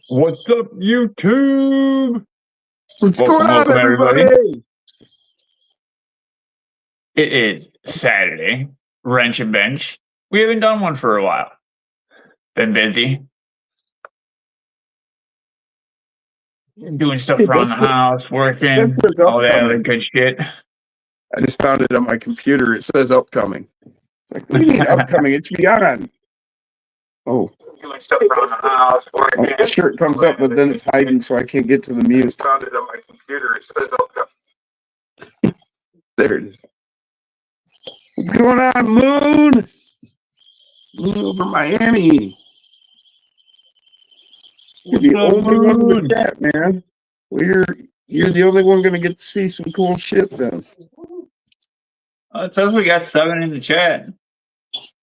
What's up, YouTube? What's Welcome, going on, welcome, everybody. everybody? It is Saturday. Wrench and Bench. We haven't done one for a while. Been busy. Doing stuff around the house, working, all that other good shit. I just found it on my computer. It says upcoming. It's like, what do you mean upcoming? It should be on. Oh. Doing stuff around the house, working. The shirt comes up, but then it's hiding, so I can't get to the mute. I just found it on my computer. It says upcoming. There it is. What's going on, Moon? Moon over Miami. You're the only one in the chat, man. Well, you're the only one going to get to see some cool shit then. It says we got 7 in the chat.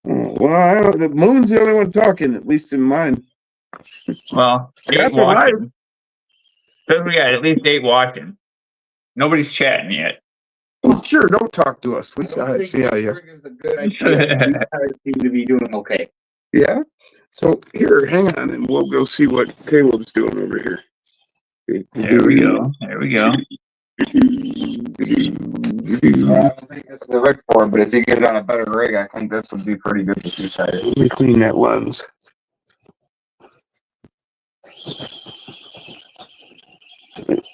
Well, the Moon's the only one talking, at least in mine. Well, 8 watching. Says we got at least 8 watching. Nobody's chatting yet. Well, sure, don't talk to us. We see how you. Seem to be doing okay. Yeah. So here, hang on, and we'll go see what Caleb's doing over here. There we go. There we go. I don't think this is the rig for it, but if you get it on a better rig, I think this would be pretty good to see. Let me clean that lens.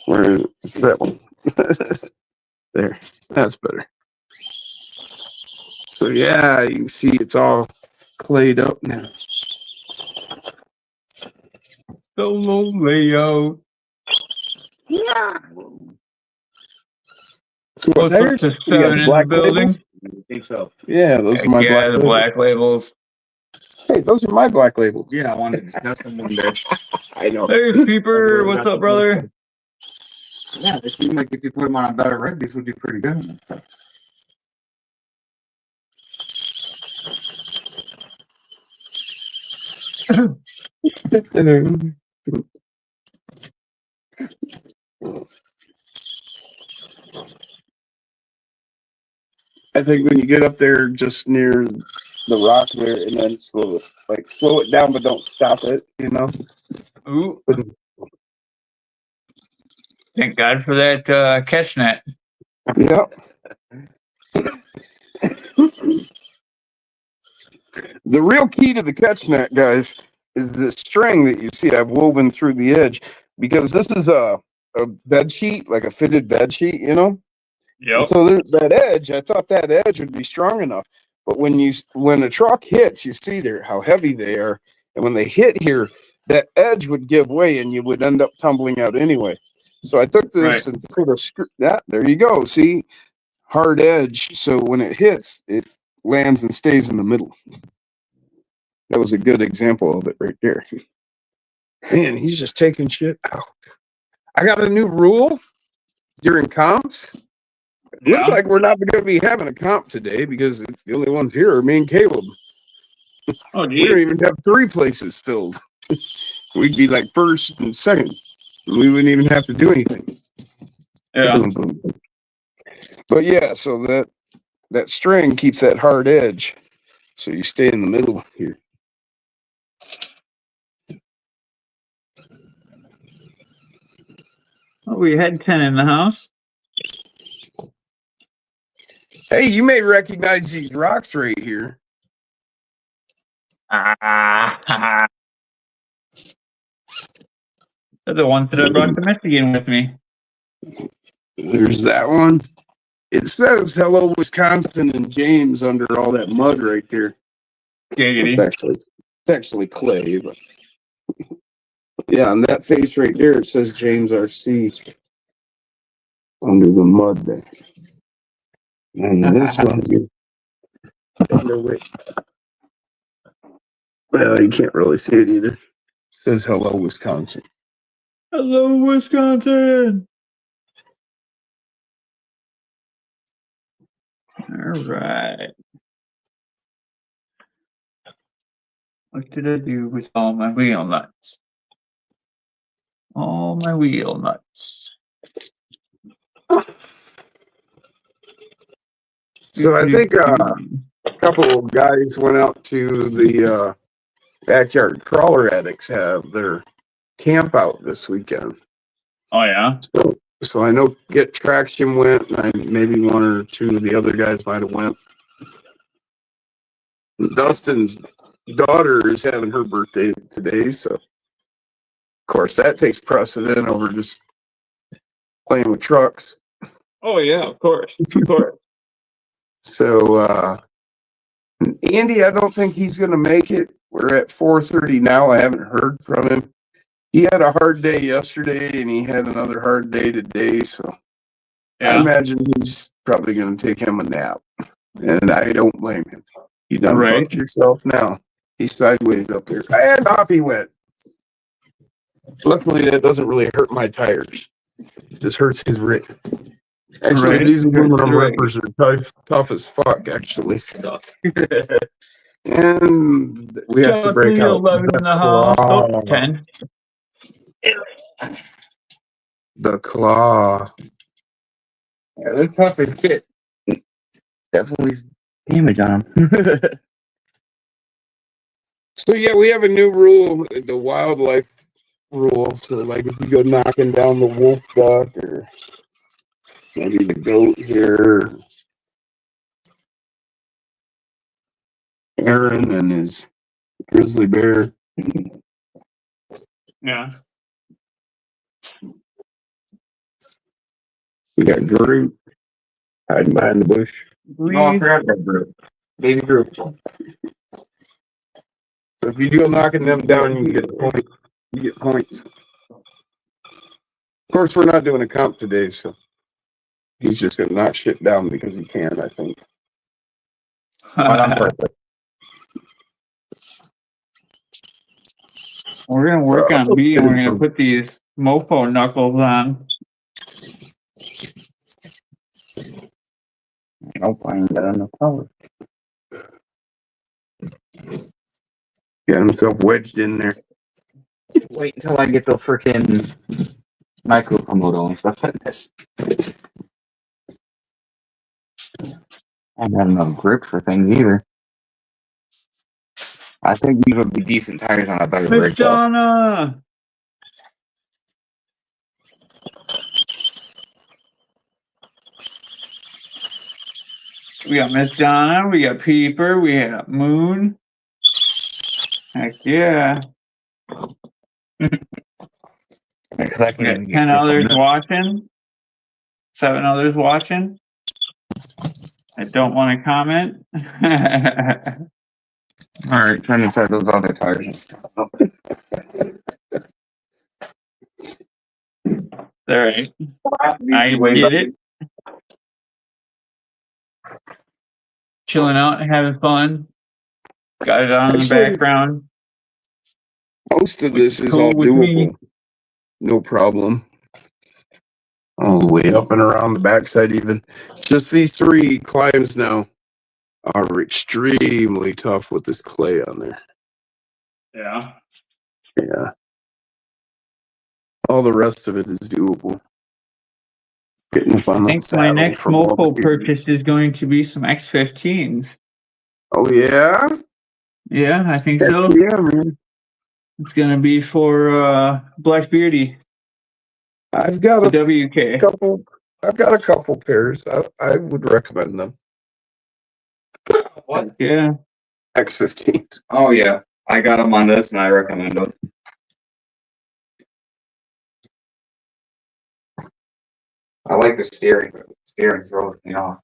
Where is that one? There. That's better. So yeah, you can see it's all clayed up now. Solo layout. Yeah. So What's up to 7 in the building? I think so. Yeah, those are my black labels. Black labels. Hey, those are my black labels. Yeah, I wanted to discuss them one day. I know. Hey, Peeper, what's up, brother? Yeah, they seem like if you put them on a better rig, these would be pretty good. I think when you get up there just near the rock there and then slow it down, but don't stop it, you know? Ooh. Thank God for that catch net. Yep. The real key to the catch net, guys, is the string that you see I've woven through the edge, because this is a bed sheet, like a fitted bed sheet, you know? Yep. So there's that edge. I thought that edge would be strong enough, but when a truck hits, you see there how heavy they are, and when they hit here, that edge would give way, and you would end up tumbling out anyway. So I took this and put a screw. There you go. See, hard edge. So when it hits, it lands and stays in the middle. That was a good example of it right there. Man, he's just taking shit out. I got a new rule during comps. Yeah. Looks like we're not going to be having a comp today because it's the only ones here are me and Caleb. Oh, We don't even have 3 places filled. We'd be like first and second. We wouldn't even have to do anything. Yeah. Boom, boom, boom. But yeah, so that string keeps that hard edge. So you stay in the middle here. Oh, we had 10 in the house. Hey, you may recognize these rocks right here. They're the ones that I brought to Michigan with me. There's that one. It says hello, Wisconsin and James under all that mud right there. Giggity. It's actually clay, but yeah, on that face right there, it says James RC under the mud there. And this one here. Well, you can't really see it either. It says hello, Wisconsin. Hello, Wisconsin. All right. What did I do with all my wheel nuts? All my wheel nuts. So I think a couple of guys went out to the backyard crawler addicts have their camp out this weekend. Oh yeah. So I know Get Traction went, and maybe one or two of the other guys might have went. Dustin's daughter is having her birthday today, so of course that takes precedent over just playing with trucks. Oh yeah, of course. Of course. So Andy, I don't think he's gonna make it. We're at 4:30 now. I haven't heard from him. He had a hard day yesterday and he had another hard day today, so I Yeah. imagine he's probably gonna take him a nap. And I don't blame him. You done Right. fucked yourself now. He's sideways up there. And off he went. Luckily, that doesn't really hurt my tires. It just hurts his rig. Actually, Right. these aluminum Hurts the rig. rippers are tough as fuck, actually. And we have to break out 11 in the house. Oh, 10. the claw. Yeah, they're tough as shit. Definitely damage on them. So yeah, we have a new rule, the wildlife rule. So like if you go knocking down the wolf duck or maybe the goat here, Aaron and his grizzly bear. Yeah. We got Groot hiding behind the bush. Oh, I forgot that group. Baby group. So if you go knocking them down, you get points. You get points. Of course, we're not doing a comp today, so he's just gonna knock shit down because he can, I think. We're gonna work on B and we're gonna put these mofo knuckles on. Nope, I ain't got enough power. Got himself wedged in there. Wait until I get the freaking micro Komodo and stuff like this. I haven't had enough grip for things either. I think these would be decent tires on a better Miss rig. though. Donna! We got Miss Donna, we got Peeper, we got Moon. Heck yeah. Because I We got can 10 others watching. 7 others watching. I don't want to comment. Alright, trying to set those other tires. Alright. I get it. Chilling out, having fun. Got it on in the Actually, background. Most of this is Cool all with me. doable. No problem. All the way up and around the backside even. It's just these 3 climbs now are extremely tough with this clay on there. Yeah. Yeah. All the rest of it is doable. Getting up on I think the my saddle next from all mofo the- purchase is going to be some X15s. Oh yeah? Yeah, I think Heck so. yeah, man. It's gonna be for Blackbeardy, I've got the a WK. couple. I've got a couple pairs. I would recommend them. What? Yeah. X15s. Oh yeah, I got them on this and I recommend them. I like the steering, but the steering throws me off.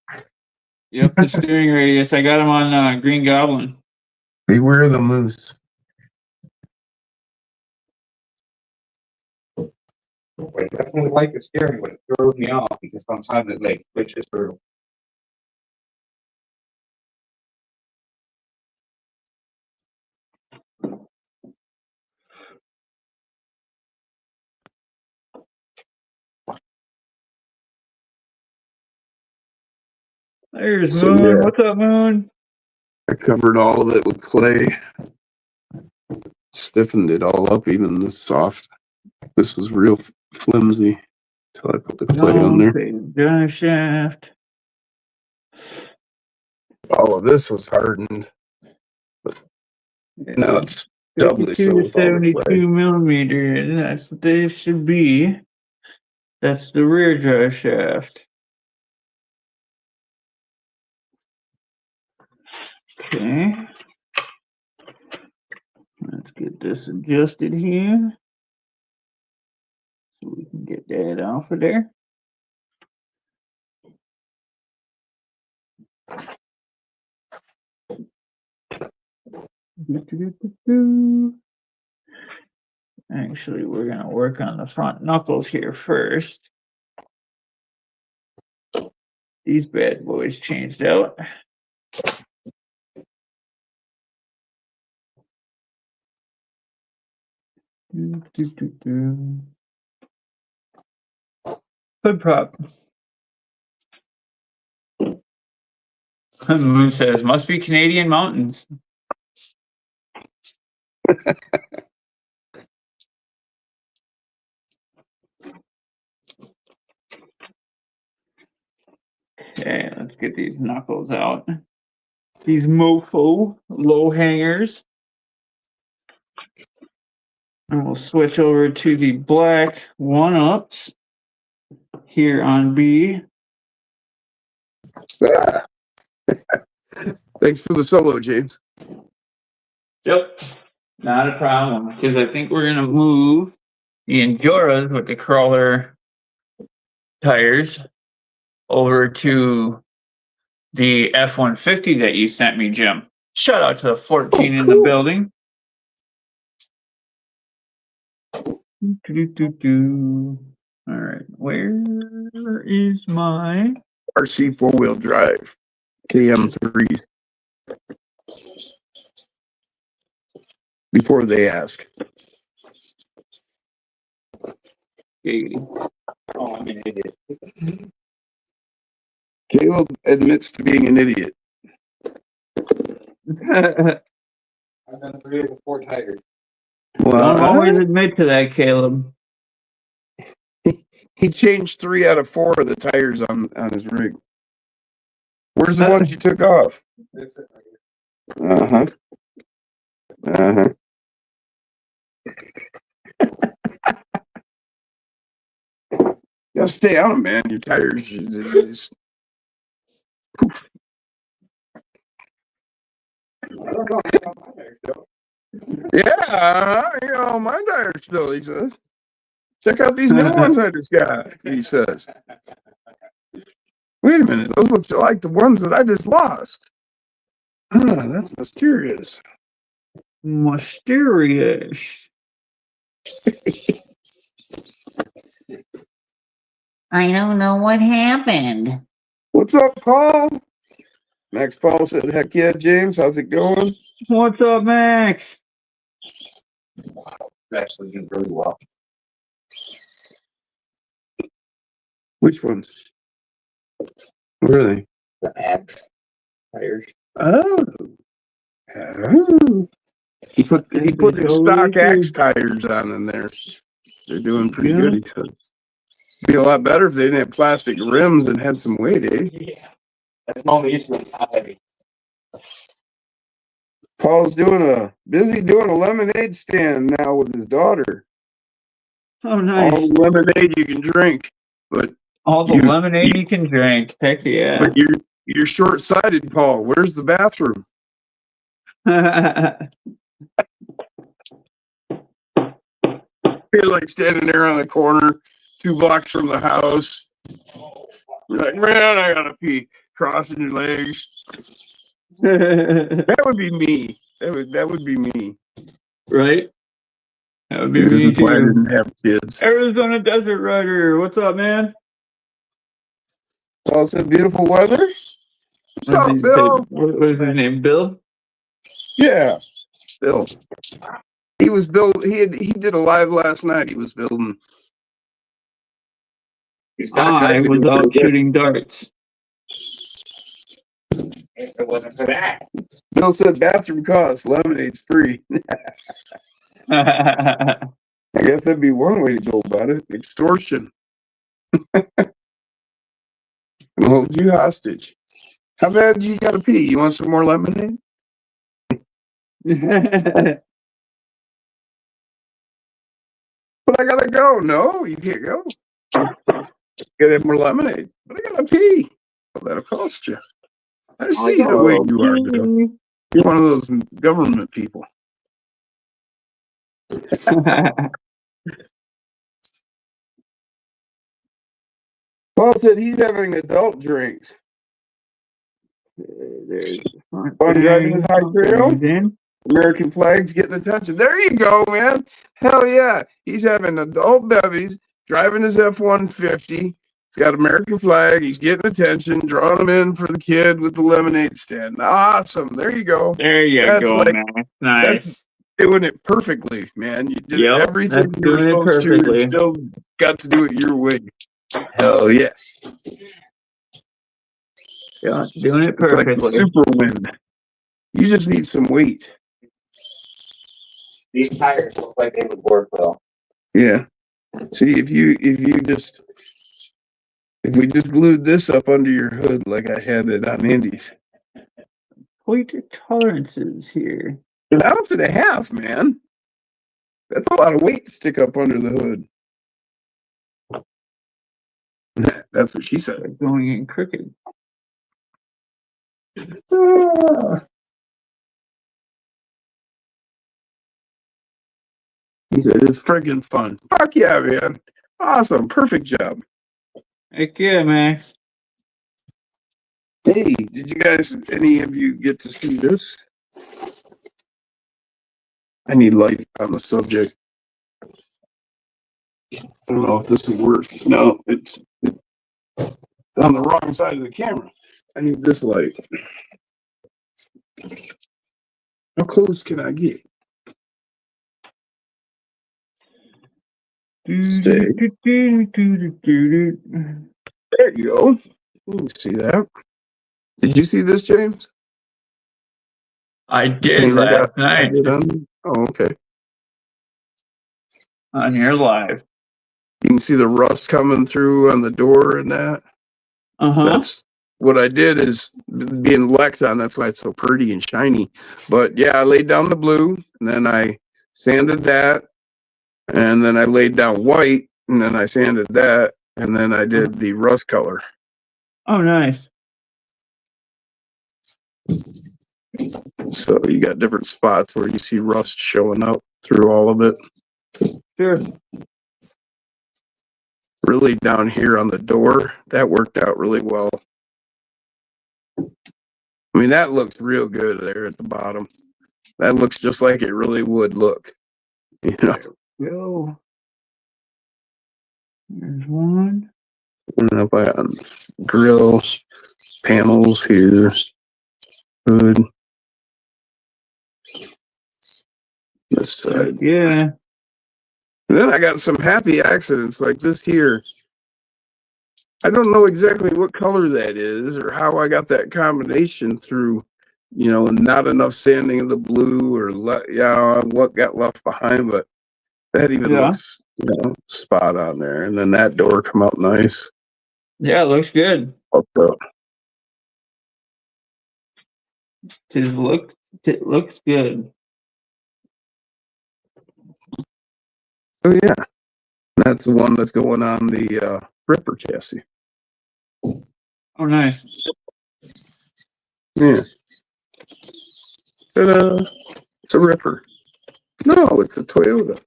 Yep, the steering radius. I got them on Green Goblin. Beware the moose. I definitely like the steering, but it throws me off because sometimes it like switches through. There's So, Moon. yeah. What's up, Moon? I covered all of it with clay. Stiffened it all up, even the soft. This was real flimsy until I put the clay on there. Drive shaft. All of this was hardened. But now it's Doubly 52 so to with all the play. 72 millimeter. That's what they should be. That's the rear drive shaft. Okay. Let's get this adjusted here. So we can get that off of there. Actually, we're going to work on the front knuckles here first. These bad boys changed out. Hood prop. Moon says, must be Canadian mountains. Okay, let's get these knuckles out. These mofo low hangers. And we'll switch over to the black one-ups here on B. Thanks for the solo, James. Yep, not a problem. Because I think we're gonna move the Enduras with the crawler tires over to the F-150 that you sent me, Jim. Shout out to the 14 in the building. All right, where is my RC 4-wheel drive KM3s? Before they ask. giggity? Oh, I'm an idiot. Caleb admits to being an idiot. I've done 3 of the 4 tires. Don't always admit to that, Caleb. He changed 3 out of 4 of the tires on his rig. Where's the ones you took off? That's it right here. Uh-huh. Uh-huh. You gotta stay on them, man. Your tires. I don't know. I got my tires still. Yeah, you know, my tires still, he says. Check out these new ones I just got, he says. Wait a minute, those look like the ones that I just lost. Huh, that's mysterious. Mysterious. I don't know what happened. What's up, Paul? Max Paul said, heck yeah, James, how's it going? What's up, Max? Wow, it's actually doing really well. Which ones? Where are they? The Axe tires. Oh. Oh. He put the stock Axe tires on in there. They're doing pretty good, he says. Be a lot better if they didn't have plastic rims and had some weight, eh? Yeah. That's my only issue with top heavy. Paul's busy doing a lemonade stand now with his daughter. Oh, nice. All the lemonade you can drink, but All the lemonade you can drink. Heck yeah. but you're short-sighted, Paul. Where's the bathroom? You're like standing there on the corner, 2 blocks from the house. You're like, man, I gotta pee. Crossing your legs. That would be me. That would be me. Right? That would be This me is why I too. didn't have kids. Arizona Desert Rider. What's up, man? Paul said, beautiful weather. What's up, Bill? What is his name? Bill? Yeah, Bill. He was build. He did a live last night. He was building. I was out shooting darts. If it wasn't for that. Bill said bathroom costs, lemonade's free. I guess that'd be one way to go about it. Extortion. It'll hold you hostage. How bad do you gotta pee? You want some more lemonade? But I gotta go. No, you can't go. Gotta have more lemonade. But I gotta pee. Well, that'll cost you. I see the way you are, Joe. You're one of those government people. Paul said he's having adult drinks. There's Fun driving his high trail. in. American flags getting attention. There you go, man. Hell yeah. He's having adult bevies, driving his F-150. He's got American flag. He's getting attention, drawing them in for the kid with the lemonade stand. Awesome. There you go. There you That's go, like- man. Nice. That's doing it perfectly, man. You did Yep, everything that's you were doing it supposed to and perfectly. still got to do it your way. Hell yes. Yeah, doing it It's like the perfectly. super wind. You just need some weight. These tires look like they would work well. Yeah. See, if we just glued this up under your hood like I had it on Indy's. Point tolerances here. An ounce and a half, man. That's a lot of weight to stick up under the hood. That's what she said. Like going in crooked. He said it's friggin' fun. Fuck yeah, man. Awesome. Perfect job. Heck yeah, Max. Hey, did you guys, any of you get to see this? I need light on the subject. I don't know if this will work. No, it's on the wrong side of the camera. I need this light. How close can I get? Stay. There you go. Ooh, see that? Did you see this, James? I did Can you read last that? night Oh, okay. on here live. You can see the rust coming through on the door and that. Uh-huh. That's what I did is being Lexon. That's why it's so pretty and shiny. But yeah, I laid down the blue and then I sanded that. And then I laid down white and then I sanded that. And then I did the rust color. Oh, nice. So you got different spots where you see rust showing up through all of it. Sure. Really down here on the door, that worked out really well. I mean, that looks real good there at the bottom. That looks just like it really would look. You know, Go. There's one. and up on grill panels here, hood. This side. Yeah. And then I got some happy accidents like this here. I don't know exactly what color that is or how I got that combination through, you know, not enough sanding of the blue or what got left behind, but that even Yeah. looks, you know, spot on there. And then that door come out nice. Yeah, it looks good. Up up. It looks good. Oh yeah. That's the one that's going on the Ripper chassis. Oh, nice. Yeah. Ta-da. It's a Ripper. No, it's a Toyota.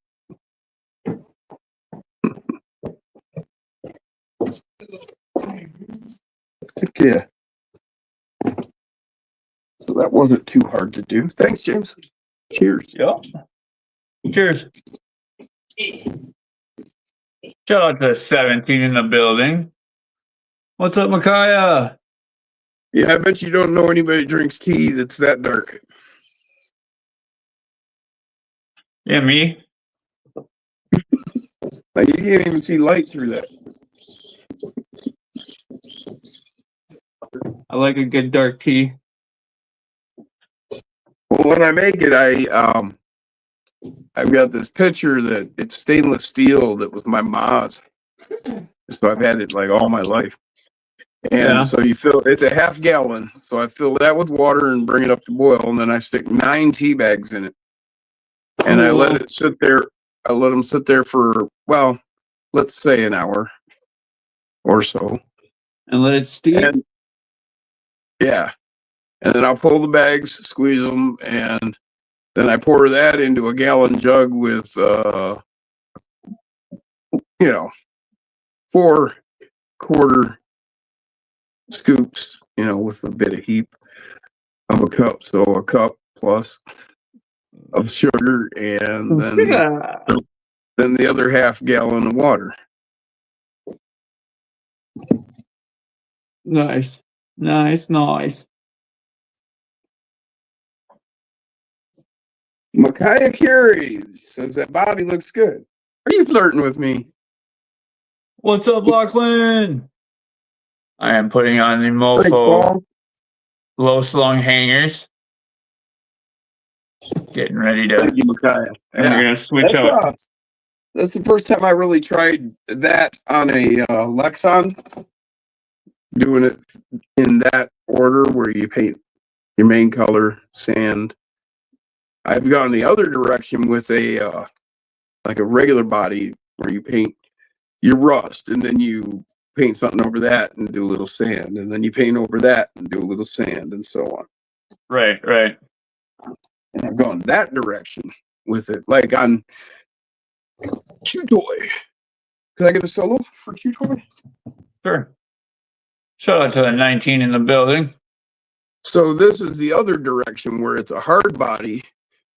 Heck yeah. So that wasn't too hard to do. Thanks, James. Cheers. Yep. Cheers. Shout out to 17 in the building. What's up, Micaiah? Yeah, I bet you don't know anybody that drinks tea that's that dark. Yeah, me. Like you can't even see light through that. I like a good dark tea. Well, when I make it, I've got this pitcher that it's stainless steel that was my mom's. So I've had it like all my life. And Yeah. so you fill it's a half gallon. So I fill that with water and bring it up to boil, and then I stick 9 tea bags in it. And I let it sit there. I let them sit there for, well, let's say an hour or so. And let it steep. And yeah. And then I'll pull the bags, squeeze them, and then I pour that into a gallon jug with, 4/4 scoops, with a bit of heap of a cup. So a cup plus of sugar, and Yeah. then the other half gallon of water. Nice. Nice. Micaiah Carey says that body looks good. Are you flirting with me? What's up, Lachlan? I am putting on the Thanks, Mofo Paul. low slung hangers. Getting ready to. Thank you, Micaiah. And we're gonna switch That's, up. that's the first time I really tried that on a Lexan. Doing it in that order where you paint your main color, sand. I've gone the other direction with a like a regular body where you paint your rust and then you paint something over that and do a little sand, and then you paint over that and do a little sand, and so on. Right. And I've gone that direction with it, like on Chew Toy. Could I get a solo for Chew Toy? Sure. Shout out to the 19 in the building. So this is the other direction where it's a hard body,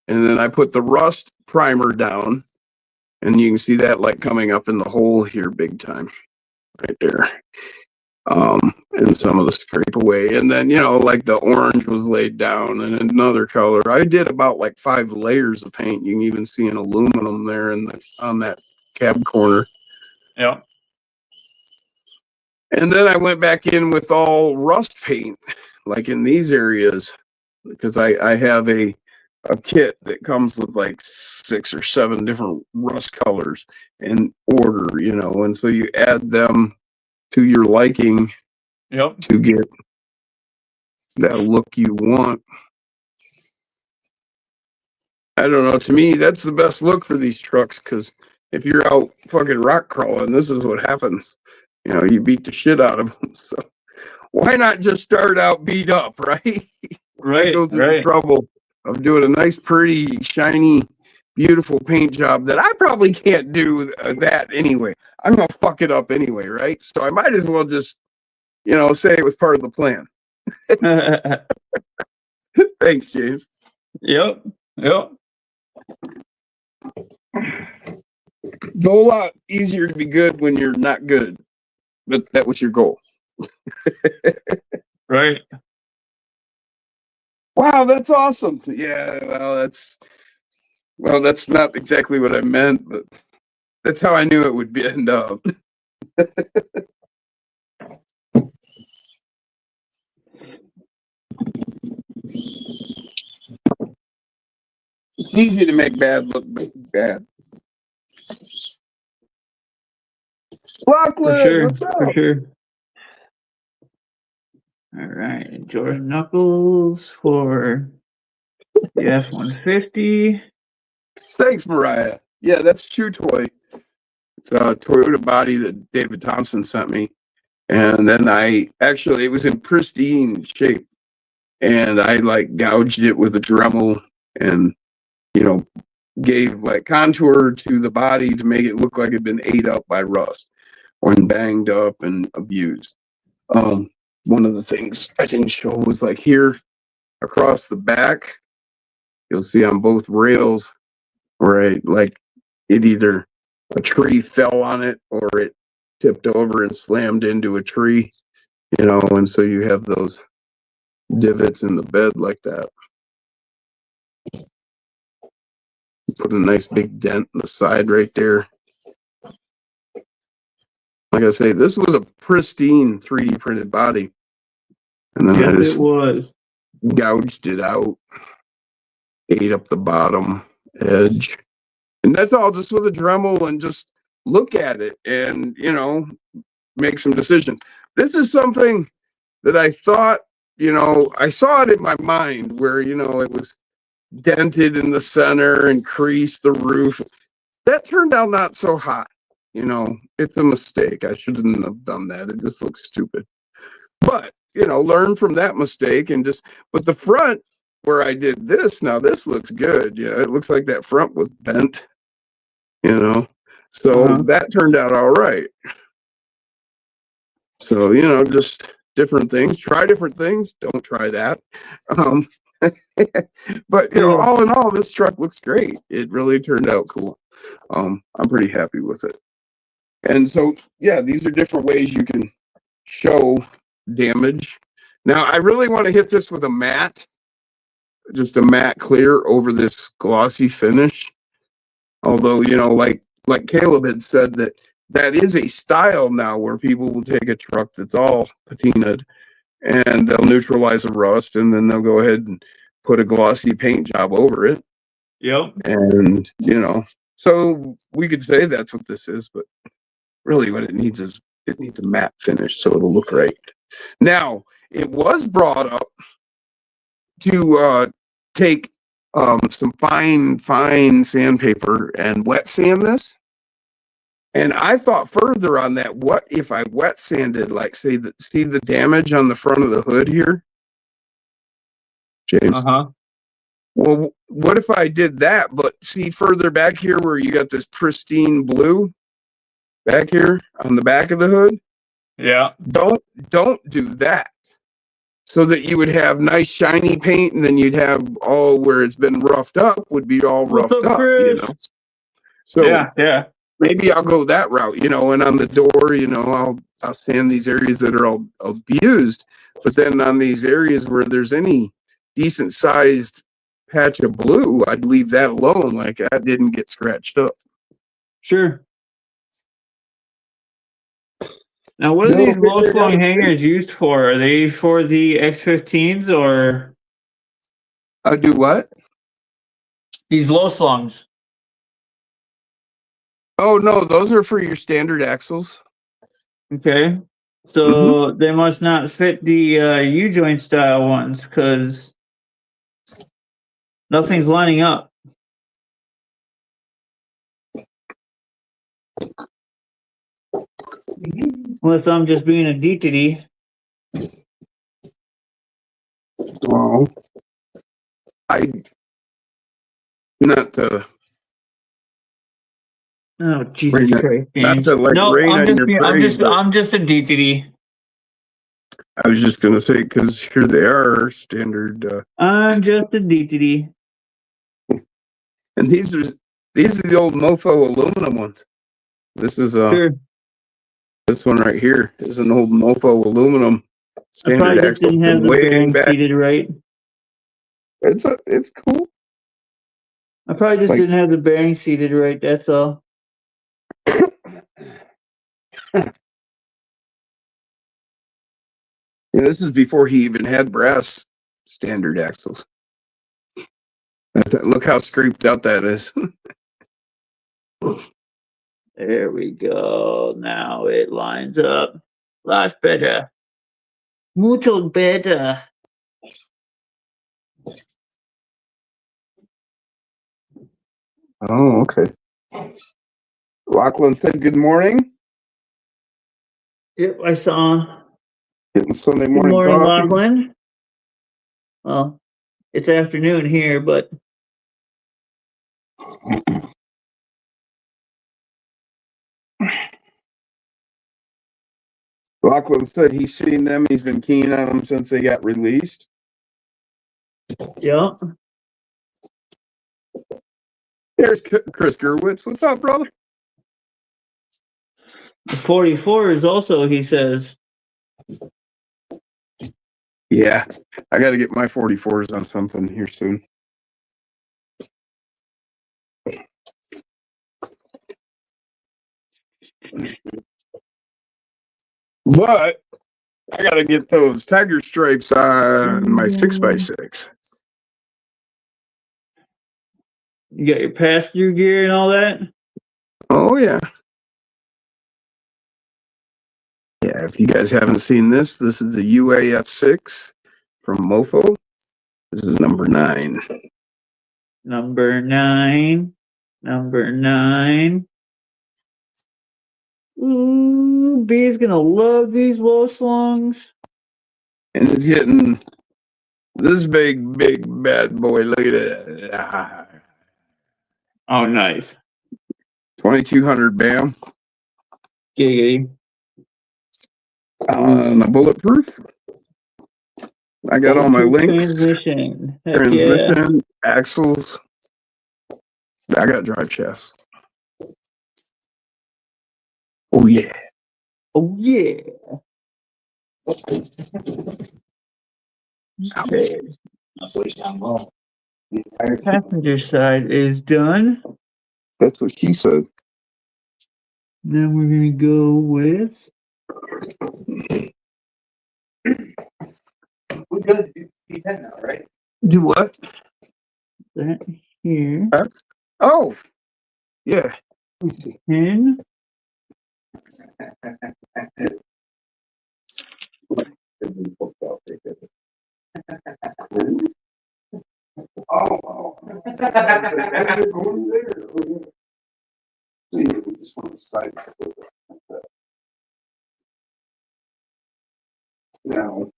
and then I put the rust primer down, and you can see that like coming up in the hole here big time, right there. And some of the scrape away, and then like the orange was laid down, and another color. I did about like 5 layers of paint. You can even see an aluminum there on that cab corner. Yep. And then I went back in with all rust paint, like in these areas, because I have a kit that comes with like 6 or 7 different rust colors in order, and so you add them to your liking Yep. to get that look you want. I don't know. To me, that's the best look for these trucks, because if you're out fucking rock crawling, this is what happens. You beat the shit out of them. So why not just start out beat up, right? Right. Go through the trouble of doing a nice, pretty, shiny, beautiful paint job that I probably can't do that anyway. I'm gonna fuck it up anyway, right? So I might as well just, say it was part of the plan. Thanks, James. Yep. It's a whole lot easier to be good when you're not good, but that was your goal. Right. Wow, that's awesome. Yeah, well, that's not exactly what I meant, but that's how I knew it would end up. It's easy to make bad look bad. Lachlan, For sure. what's up? For sure. All right. Jordan Knuckles for the F-150. Thanks, Mariah. Yeah, that's Chew Toy. It's a Toyota body that David Thompson sent me. And then it was in pristine shape. And I like gouged it with a Dremel and, gave like contour to the body to make it look like it'd been ate up by rust or banged up and abused. One of the things I didn't show was like here across the back, you'll see on both rails, right? Like it either a tree fell on it or it tipped over and slammed into a tree, and so you have those divots in the bed like that. Put a nice big dent in the side right there. Like I say, this was a pristine 3D printed body. And then I just it was. gouged it out, ate up the bottom edge. And that's all just with a Dremel, and just look at it and, make some decisions. This is something that I thought, I saw it in my mind where, it was dented in the center and creased the roof. that turned out not so hot. You know, it's a mistake. I shouldn't have done that. It just looks stupid. But, you know, learn from that mistake and just, but the front where I did this, now this looks good. You know, it looks like that front was bent, you know, so that turned out all right. So, you know, just different things, try different things. Don't try that. But, you know, all in all, this truck looks great. It really turned out cool. I'm pretty happy with it. And so, yeah, these are different ways you can show damage. Now, I really want to hit this with a matte, just a matte clear over this glossy finish. Although, you know, like Caleb had said, that is a style now where people will take a truck that's all patinaed and they'll neutralize the rust and then they'll go ahead and put a glossy paint job over it. Yep. And, you know, so we could say that's what this is, but really what it needs is it needs a matte finish so it'll look right. Now, it was brought up to take some fine sandpaper and wet sand this. And I thought further on that, what if I wet sanded, like see the damage on the front of the hood here? James? Well, what if I did that, but see further back here where you got this pristine blue back here on the back of the hood? Yeah. Don't do that. So that you would have nice shiny paint and then you'd have all where it's been roughed up would be all roughed up, you know? So yeah. Maybe I'll go that route, you know, and on the door, you know, I'll sand these areas that are all abused, but then on these areas where there's any decent sized patch of blue, I'd leave that alone, like that didn't get scratched up. Sure. Now, what are these low slung hangers used for? Are they for the X15s or? I do what? These low slungs. Oh no, those are for your standard axles. Okay. So they must not fit the U-joint style ones because nothing's lining up. Unless I'm just being a D-titty. Well, not to. Oh Jesus Christ! Not to like No, rain I'm on just your being, parade, but I'm just a D-titty. I was just gonna say because here they are standard. I'm just a D-titty. And these are the old Mofo aluminum ones. This is Sure. this one right here is an old Mofo aluminum I standard probably just axle didn't have from the way bearing back. seated right. It's cool. I probably just didn't have the bearing seated right. That's all. Yeah, this is before he even had brass standard axles. Look how scraped out that is. There we go. Now it lines up. Lots better. Mucho better. Oh, okay. Lachlan said good morning. Yep, I saw. Getting Sunday Good morning morning, coffee. Lachlan. Well, it's afternoon here, but Lachlan said he's seen them. He's been keen on them since they got released. yeah. There's Chris Gerwitz. What's up, brother? The 44 is also, he says. Yeah, I got to get my 44s on something here soon. But I got to get those tiger stripes on my 6x6. You got your pass-through gear and all that? Oh, yeah. Yeah, if you guys haven't seen this, this is the UAF6 from Mofo. This is number 9. Number 9. Number 9. Ooh, B's gonna love these low slungs. And it's hitting this big bad boy. Look at it. Oh, nice. 2200 BAM. Giggity. A bulletproof. I got all my links. Transmission. Heck yeah. Transmission, axles. I got drive shafts. Oh yeah. Oh yeah. Okay. Passenger side is done. That's what she said. Then we're gonna go with We could do P10 now, right? Do what? that here. Oh, yeah. Let me see. 10. Oh. See, we just want to side. Now.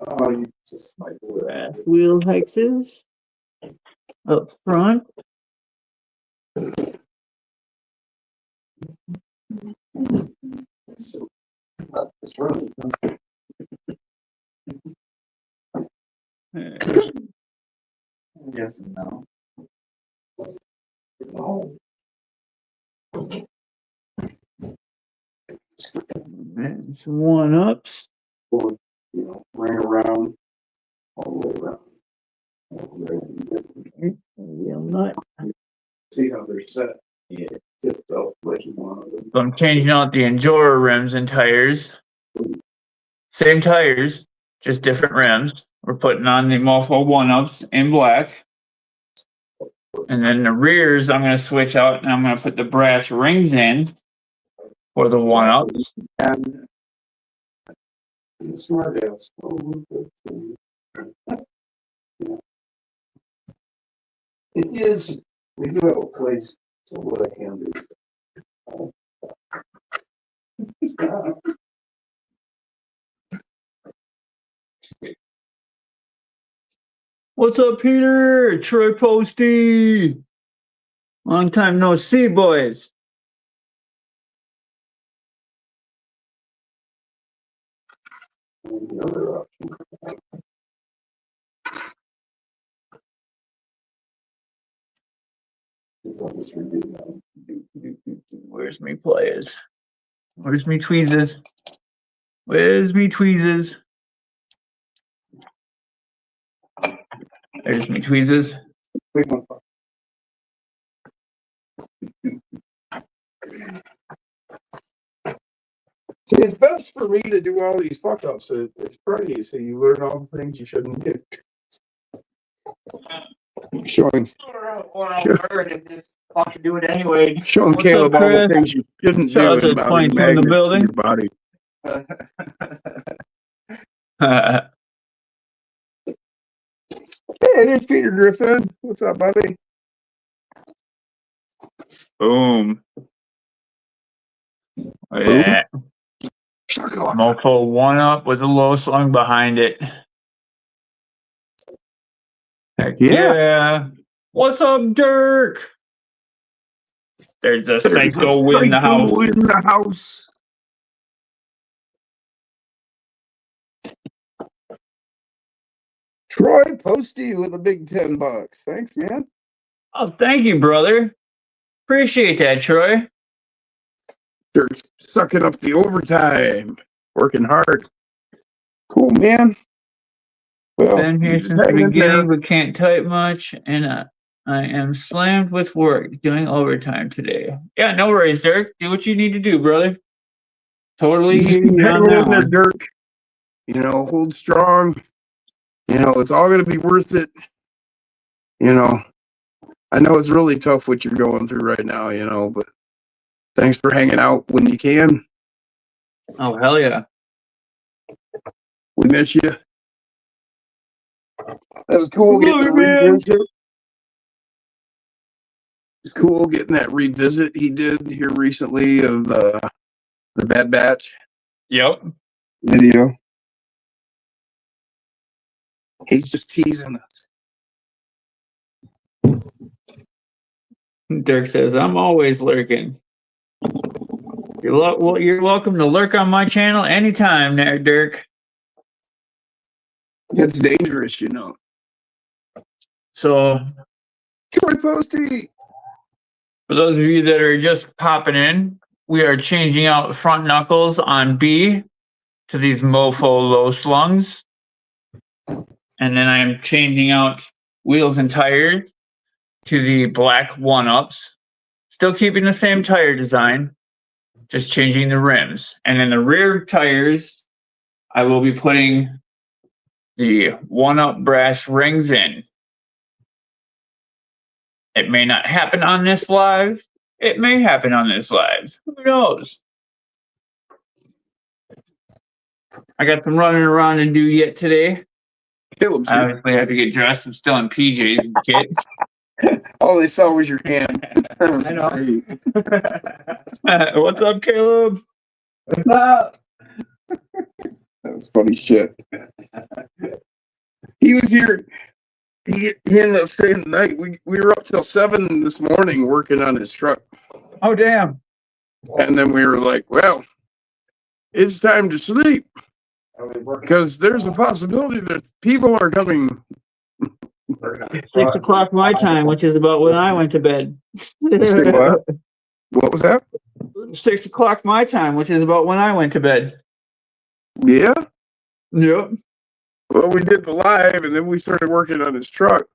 Oh, you just might do it. Brass wheel hexes up front. That's really Yes and no. And some 1-ups. you know, ring around all the way around. All the way around. Wheel nut. See how they're set. Yeah, tipped up like you want them. So I'm changing out the Endura rims and tires. Same tires, just different rims. We're putting on the Mofo 1-ups in black. And then the rears, I'm going to switch out and I'm going to put the brass rings in for the 1-ups. And smart ass. It is, we do have a place to what I can do. What's up, Peter? Troy Posty. Long time no see, boys. The other option. Is I'll just redo that. Where's me players? Where's me tweezers? Where's me tweezers? There's me tweezers. Big one. See, it's best for me to do all these fuck ups. It's pretty, so you learn all the things you shouldn't do. Showing Do it anyway. Showing What's Caleb up, all the Chris? things you shouldn't Shout out do to about Points from the magnets in building. your body. Hey, there's Peter Griffin. What's up, buddy? Boom. Yeah. Mofo 1-up with a low slung behind it. Heck yeah. What's up, Dirk? There's a psycho in the house. In the house. Troy Posty with a big $10. Thanks, man. Oh, thank you, brother. Appreciate that, Troy. Dirk's sucking up the overtime. Working hard. Cool, man. Well, Been here just since the hang in there. beginning, but can't type much, and I am slammed with work doing overtime today. Yeah, no worries, Dirk. Do what you need to do, brother. Totally Just hear keep you on hanging that in there, one. Dirk. You know, hold strong. You know, it's all going to be worth it. You know, I know it's really tough what you're going through right now, you know, but thanks for hanging out when you can. Oh, hell yeah. We miss you. That was cool getting to Come on, man. revisit. It's cool getting that revisit he did here recently of the Bad Batch Yep. video. He's just teasing us. Dirk says, I'm always lurking. You're welcome to lurk on my channel anytime there, Dirk. It's dangerous, you know. So Troy Posty. for those of you that are just popping in, we are changing out front knuckles on B to these mofo low slungs. And then I'm changing out wheels and tires to the black 1-ups. Still keeping the same tire design, just changing the rims. And then the rear tires, I will be putting the 1-up brass rings in. It may not happen on this live. It may happen on this live. Who knows? I got some running around to do yet today. Caleb's I here. obviously have to get dressed. I'm still in PJs and kit. All they saw was your hand. I know. What's up, Caleb? What's up? That was funny shit. He was here. He ended up staying the night. We were up till 7 this morning working on his truck. Oh, damn. And then we were like, well, it's time to sleep. Because there's a possibility that people are coming. 6 o'clock my time, which is about when I went to bed. Say what? What was that? 6 o'clock my time, which is about when I went to bed. Yeah. Yep. Well, we did the live, and then we started working on his truck.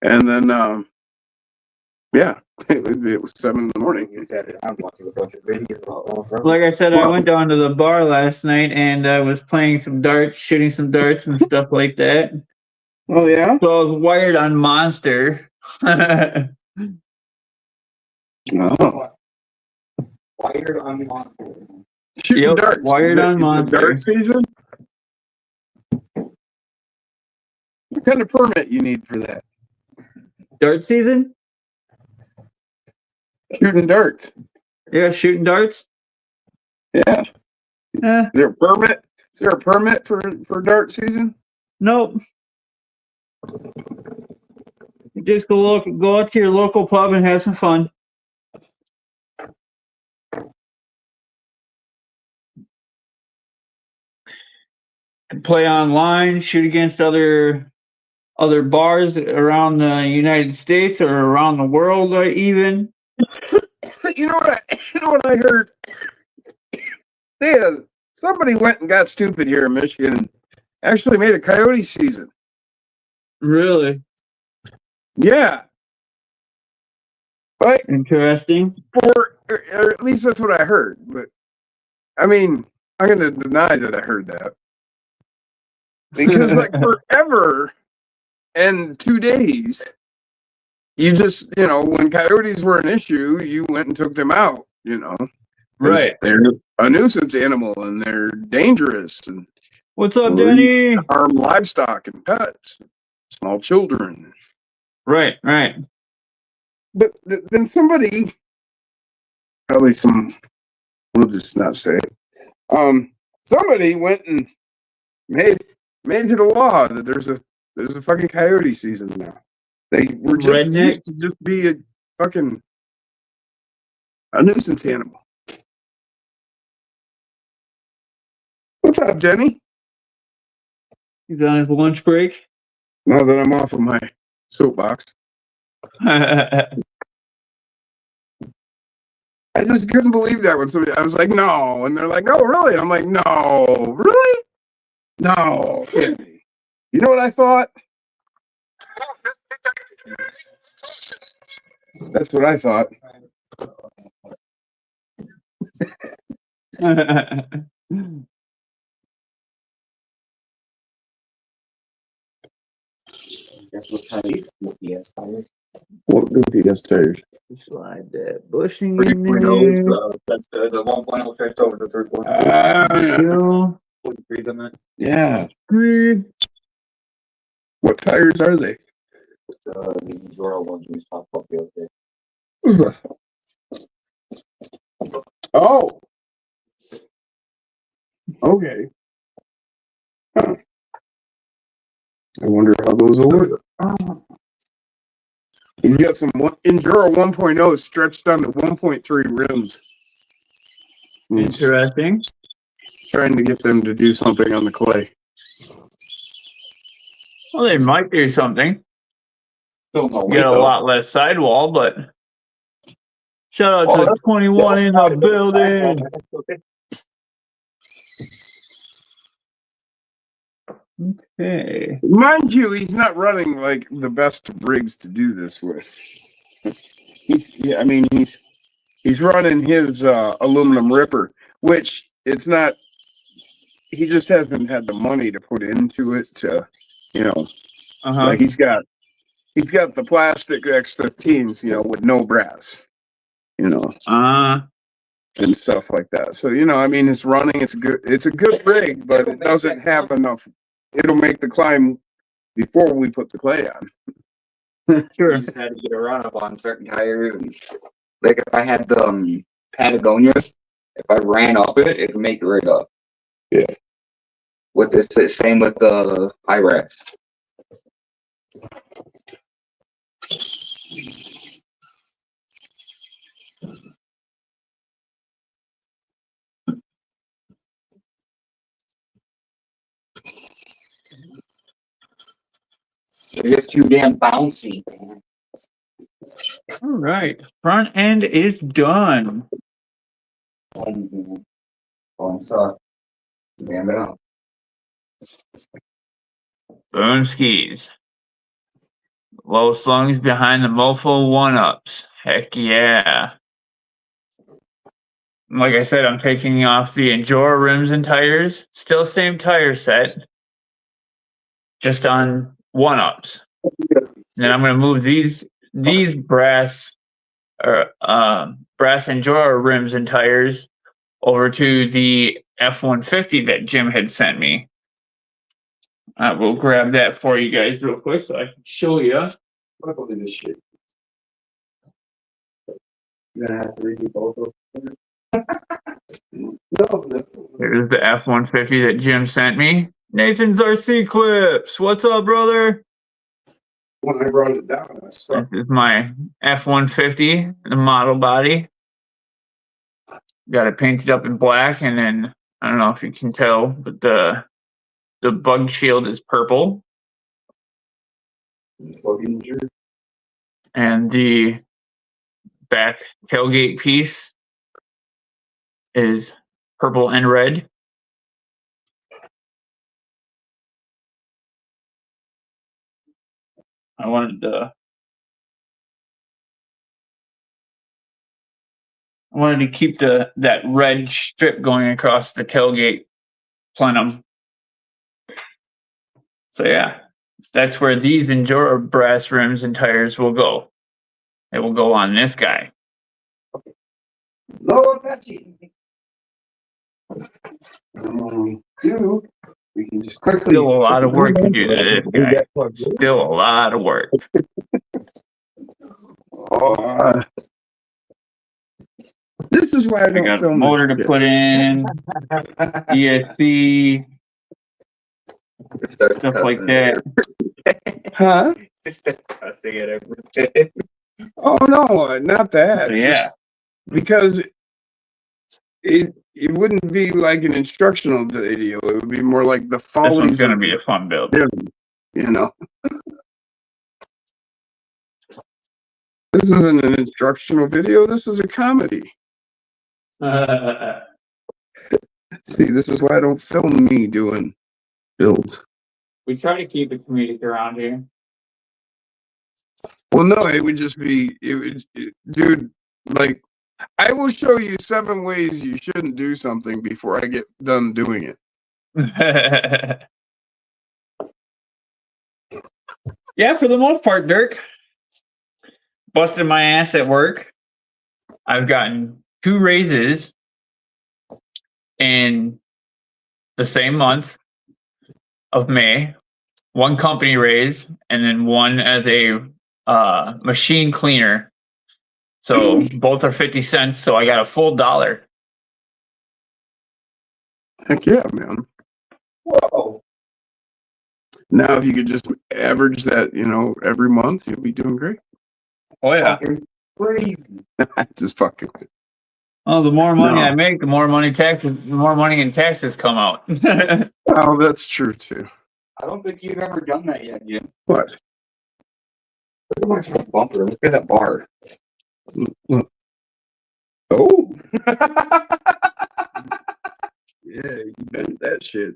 And then, yeah, it was 7 in the morning. Like I said, I went down to the bar last night and I was playing some darts, shooting some darts and stuff like that. Oh, yeah? So I was wired on Monster. Oh. Wired on Monster. Shooting Yep, darts. wired on It's a Monster. dart season? What kind of permit you need for that? Dart season? Shooting darts. Yeah, shooting darts. Yeah. Eh, Is there a permit? Is there a permit for dart season? nope. You just go out to your local pub and have some fun. And play online, shoot against other bars around the United States or around the world, even. You know what I heard? Somebody went and got stupid here in Michigan and actually made a coyote season. Really Yeah. Like interesting. or at least that's what I heard. But I mean, I'm gonna deny that I heard that. Because like forever and 2 days, you just, when coyotes were an issue, you went and took them out, 'cause Right. they're a nuisance animal and they're dangerous and What's up, Well, Danny? harm livestock and pets, small children. Right. But then somebody, probably we'll just not say it. Somebody went and made it a law that there's a fucking coyote season now. They were just Redneck? used to just be a nuisance animal. What's up, Denny? He's on his lunch break. Now that I'm off of my soapbox, I just couldn't believe that when somebody. I was like, no, and they're like, no, really. And I'm like, no, really, no. Denny. You know what I thought? That's what I thought. What UPS tires? Slide that bushing 3.0, in there. that's the 1.0 shift over the 3.0. Yeah. Go. Breathe in it. Yeah. Three. What tires are they? The Zoro ones we talked about the other day. Oh. Okay. Huh. I wonder how those will work. Oh. You got some Enduro 1.0 stretched down to 1.3 rims. He's Interesting. trying to get them to do something on the clay. Well, they might do something. Still no Get a lot less sidewall, but shout out to 21 in the building. Okay. Mind you, he's not running like the best rigs to do this with. He's running his aluminum ripper, which it's not. He just hasn't had the money to put into it to, like he's got the plastic X15s, with no brass, and stuff like that. So it's running. It's a good rig, but it doesn't have enough. It'll make the climb before we put the clay on. Sure. You just had to get a run up on certain tires. And, like if I had the Patagonias, if I ran up it, it would make it right up. Yeah. With this, same with the IRAX. They're just too damn bouncy. All right. Front end is done. Oh, I'm sorry. Damn it out. Boom skis. Low slungs behind the mofo one-ups. Heck yeah. Like I said, I'm taking off the Enduro rims and tires. Still same tire set. Just on one-ups. Then I'm going to move these brass Enduro rims and tires over to the F-150 that Jim had sent me. I will grab that for you guys real quick so I can show you. Look at this shit. You're gonna have to redo both of them. Here's the F-150 that Jim sent me. Nathan's RC Clips. What's up, brother? When I brought it down, I saw. This is my F-150, the model body. Got it painted up in black, and then I don't know if you can tell, but the bug shield is purple, and the back tailgate piece is purple and red. I wanted to keep that red strip going across the tailgate plenum. So yeah, that's where these Enduro brass rims and tires will go. It will go on this guy. Lord, two. We can just quickly. Still a lot of work to do to this guy. Still a lot of work. This is why I I don't got a film motor this to shit. put in, ESC, stuff like that. Huh? Just cussing at everything. Oh no, not that. So yeah, Because it wouldn't be like an instructional video. It would be more like the this one's follies gonna of, be a fun build. This isn't an instructional video. This is a comedy. See, this is why I don't film me doing builds. We try to keep it comedic around here. Well, no, it would just be, dude, like, I will show you 7 ways you shouldn't do something before I get done doing it. Yeah, for the most part, Dirk. Busted my ass at work. I've gotten 2 raises in the same month of May. one company raise, and then one as a machine cleaner. So both are 50 cents. So I got a full $1. Heck yeah, man. Whoa. Now, if you could just average that, every month, you'll be doing great. Oh yeah. Fucking crazy. Just fucking. Oh, the more money No. I make, the more money in taxes come out. Oh, that's true too. I don't think you've ever done that yet, Jim. What? Look at my bumper. Look at that bar. Oh. Yeah, you bent that shit.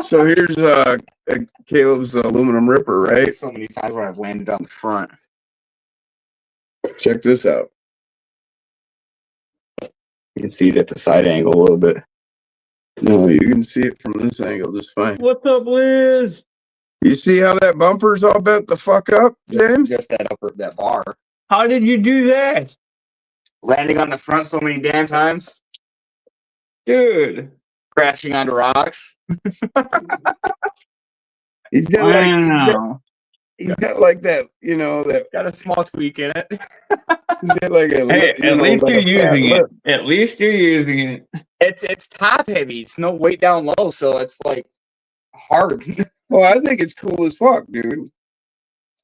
So here's Caleb's aluminum ripper, right? So many times where I've landed on the front. Check this out. You can see it at the side angle a little bit. No, you can see it from this angle just fine. What's up, Liz? You see how that bumper's all bent the fuck up, James? Just that bar. How did you do that? Landing on the front so many damn times. Dude. Crashing onto rocks. He's got Wow. he's got like that, that Got a small tweak in it. he's got like a Hey, you at know, least like you're a fat using it. lip. At least you're using it. It's top heavy. It's no weight down low, so it's like hard. Well, I think it's cool as fuck, dude.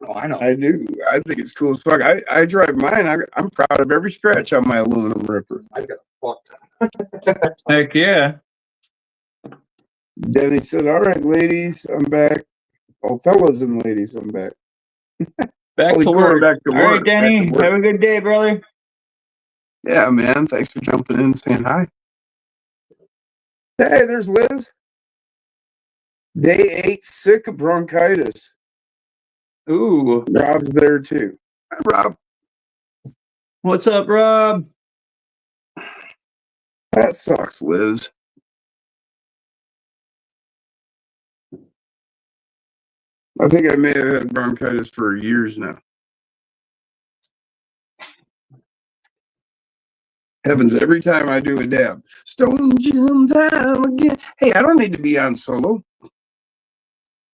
Oh, I know. I do. I think it's cool as fuck. I drive mine. I'm proud of every scratch on my aluminum ripper. I got fucked. Heck yeah. Denny said, "All right, ladies, I'm back. Oh, fellas and ladies, I'm back. Back Holy to crap, work. back to All right, work, back Denny. to work. Have a good day, brother. Yeah, man. Thanks for jumping in and saying hi. Hey, there's Liz. Day 8, sick of bronchitis. Ooh. Rob's there too. Hi, Rob. What's up, Rob? That sucks, Liz. I think I may have had bronchitis for years now. Heavens, every time I do a dab. Stone Jim time again. Hey, I don't need to be on solo.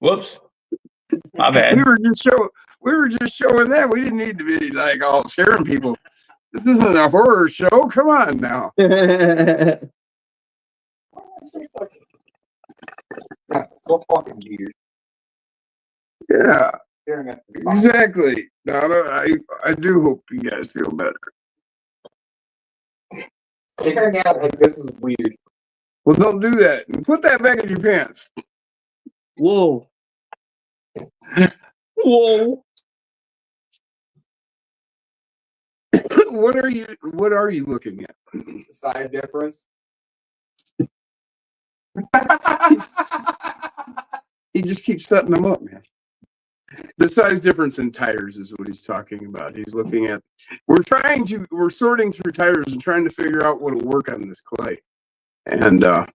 Whoops. My bad. We were just showing that. We didn't need to be like all scaring people. This isn't a horror show. Come on now. So fucking weird. Yeah, Staring at the sun. exactly. Donna, I do hope you guys feel better. Staring at it like this is weird. Well, don't do that. Put that back in your pants. Whoa. Whoa. What are you looking at? Size difference. He just keeps setting them up, man. The size difference in tires is what he's talking about. He's looking at, we're sorting through tires and trying to figure out what will work on this clay. And so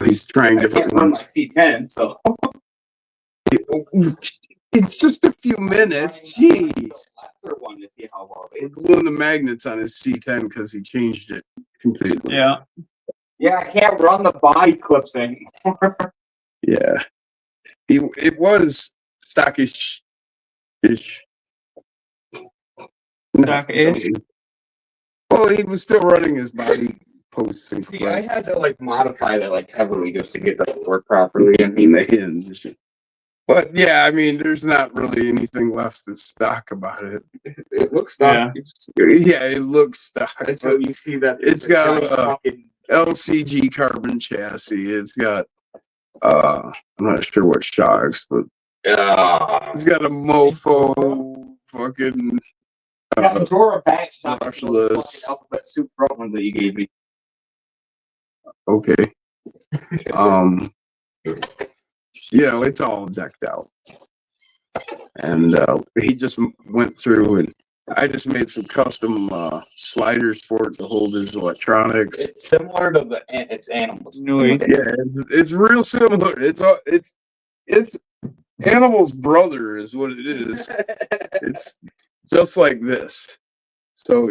he's trying I different can't run my ones. C10, so It's just a few minutes. Jeez. Lesser one to see how well We're it. gluing the magnets on his C10 because he changed it completely. Yeah. Yeah, I can't run the body clips anymore. Yeah. It was stockish. Stock-ish? Well, he was still running his body posts and See, I had clips. to like modify that like heavily just to get that to work properly. And in the hinge. But yeah, I mean, there's not really anything left that's stock about it. it looks stock Yeah, it looks stock. until you see that It's got giant a- fucking LCG carbon chassis. It's got I'm not sure what shocks, but it's got a mofo fucking got a Dora back shot. brushless. Alphabet soup front ones that you gave me. Okay. It's all decked out. And he just went through and I just made some custom sliders for it to hold his electronics. It's similar to it's animals. No way. Yeah, it's real similar. It's Animal's brother is what it is. It's just like this. So,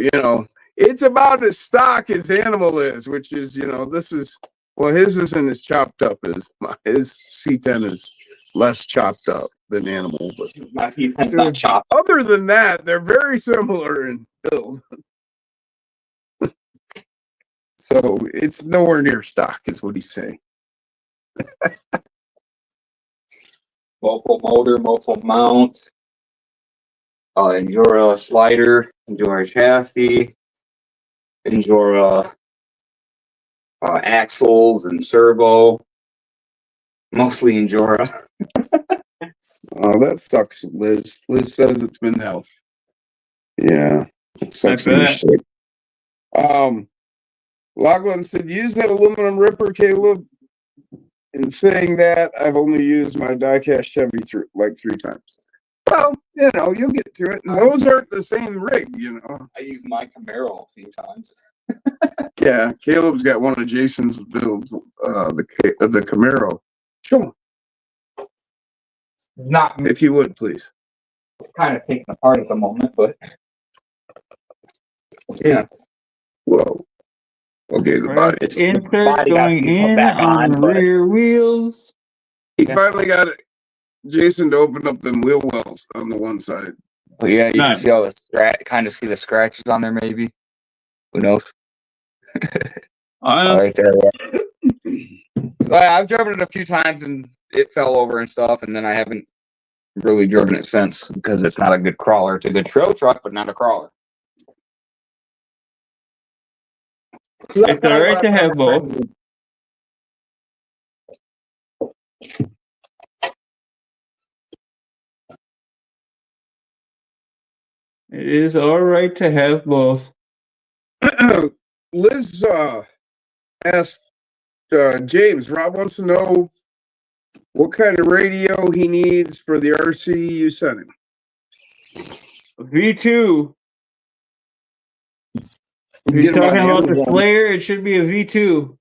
it's about as stock as Animal is, which is, this is Well, his isn't as chopped up as his C10 is less chopped up than Animal, but My teeth are not chopped. other than that, they're very similar in build. So it's nowhere near stock, is what he's saying. Multiple motor, multiple mount. Endura slider, Endura chassis, Endura axles and servo. Mostly Endura. Oh, that sucks, Liz. Liz says it's been hell. Yeah, it sucks when you're bet. sick. Lachlan said, use that aluminum ripper, Caleb. In saying that, I've only used my diecast Chevy like 3 times. Well, you know, you'll get through it. And those aren't the same rig, you know. I used my Camaro a few times. Yeah, Caleb's got one of Jason's builds, the Camaro. Show him, Not if you would, please. kind of taken apart at the moment, but Yeah. Whoa. Okay, the body. it's- Insert body got going to be put in back on on, but- rear wheels. He finally got it. Jason to open up them wheel wells on the one side. But yeah, you Nice. can see all the kind of see the scratches on there, maybe. Who knows? Right there. Well, I've driven it a few times and it fell over and stuff, and then I haven't really driven it since because it's not a good crawler. It's a good trail truck, but not a crawler. It's all right to have both. It is all right to have both. Liz asked James. Rob wants to know what kind of radio he needs for the RC you sent him. V2. If Get you're him on talking about the Amazon. Slayer, it should be a V2.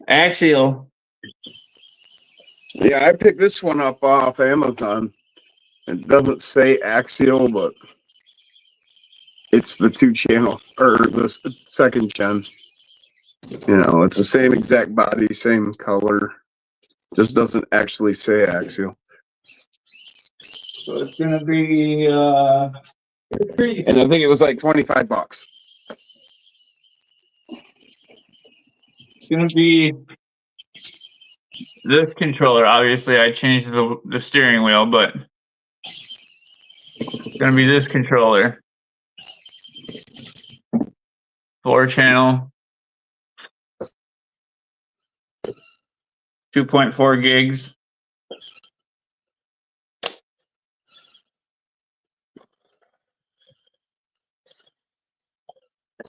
Axial. Yeah, I picked this one up off Amazon. It doesn't say axial, but it's the 2-channel or the second gen. You know, it's the same exact body, same color. Just doesn't actually say axial. So it's gonna be And I think it was like $25. it's gonna be this controller. Obviously I changed the steering wheel, but it's gonna be this controller. 4-channel. 2.4 gigs.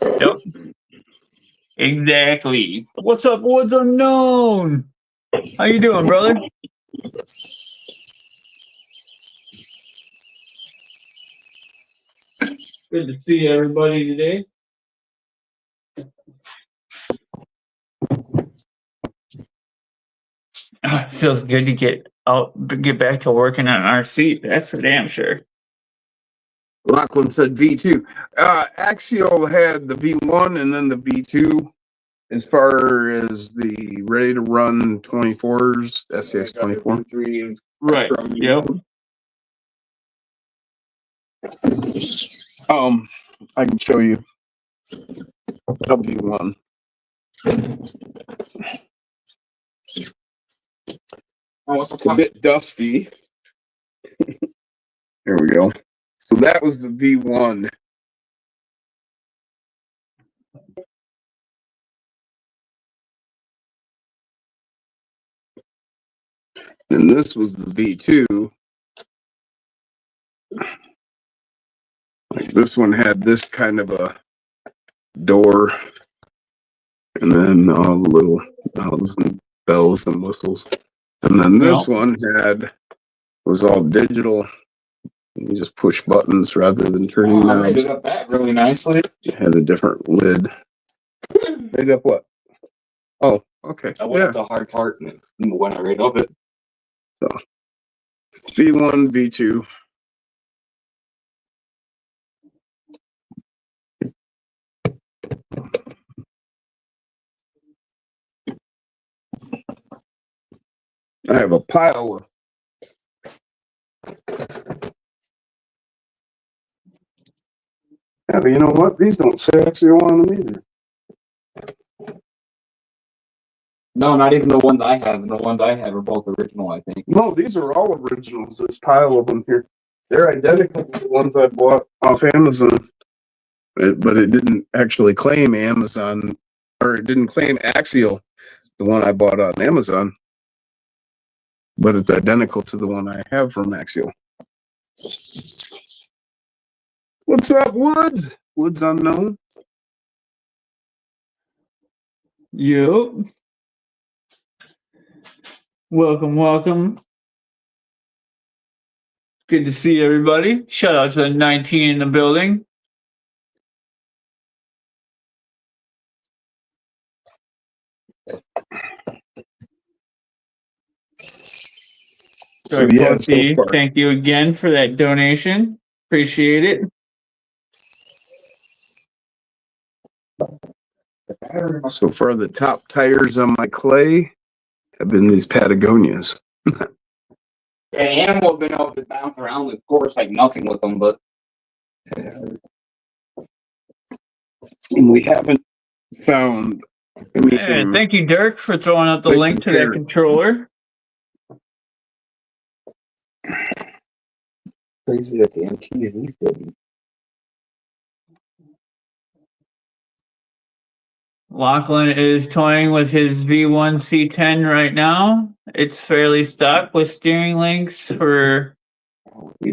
Yep. Exactly. What's up, Woods Unknown? How you doing, brother? Good to see everybody today. It feels good to get back to working on our seat. That's for damn sure. Lachlan said V2. Axial had the V1 and then the V2 as far as the ready to run 24s, STX 24. Right. Yep. I can show you W1. It's a bit dusty. There we go. So that was the V1. And this was the V2. Like this one had this kind of a door. And then all the little knobs and bells and whistles. And then this one was all digital. You just push buttons rather than turning I made knobs. it up that really nicely. It had a different lid. Made up what? Oh, okay. I went Yeah. up the hard part and when I read up it. V1, V2. I have a pile of. Yeah, but you know what? These don't say Axial on them either. No, not even the ones I have. The ones I have are both original, I think. No, these are all originals. This pile of them here. They're identical to the ones I bought off Amazon. But it didn't actually claim Amazon, or it didn't claim Axial, the one I bought on Amazon. But it's identical to the one I have from Axial. What's up, Woods? Woods Unknown. Yep. Welcome, welcome. Good to see everybody. Shout out to the 19 in the building. So, yeah, so Pussy, far. thank you again for that donation. Appreciate it. So far, the top tires on my clay have been these Patagonias. Yeah, Animal have been able to bounce around the course like nothing with them, but And we haven't found Hey, anything. thank you, Dirk, for throwing out the Thank link you, to that Dirk. controller. crazy that the MPs these days. Lachlan is toying with his V1 C10 right now. It's fairly stock with steering links for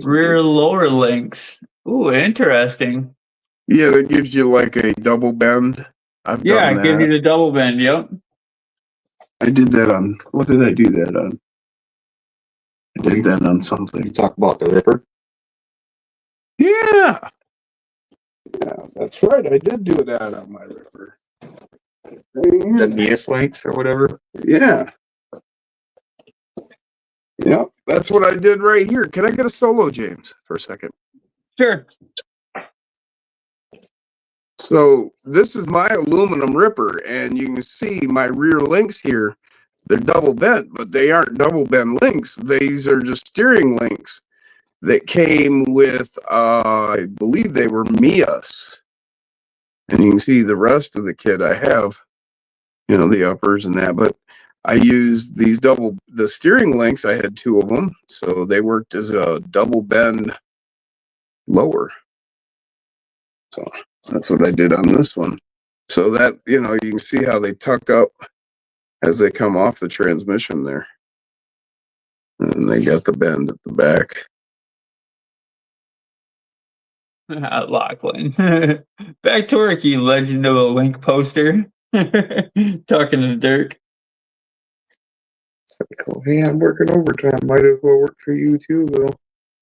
rear lower links. Ooh, interesting. Yeah, that gives you like a double bend. I've Yeah, done it gives you that. the double bend. Yep. I did that on, what did I do that on? I did that on You something. talk about the Ripper. Yeah. Yeah, that's right. I did do that on my Ripper. The Mias links or whatever. Yeah. Yeah, that's what I did right here. Can I get a solo, James, for a second? Sure. So this is my aluminum Ripper, and you can see my rear links here. They're double bent, but they aren't double bent links. These are just steering links that came with, I believe they were Mias. And you can see the rest of the kit I have, you know, the uppers and that, but I used these the steering links. I had two of them, so they worked as a double bend lower. So that's what I did on this one. So that, you know, you can see how they tuck up as they come off the transmission there. And they got the bend at the back. Lachlan. Back to work, you legend of a link poster. Talking to Dirk. So, hey, I'm working overtime. Might as well work for you too,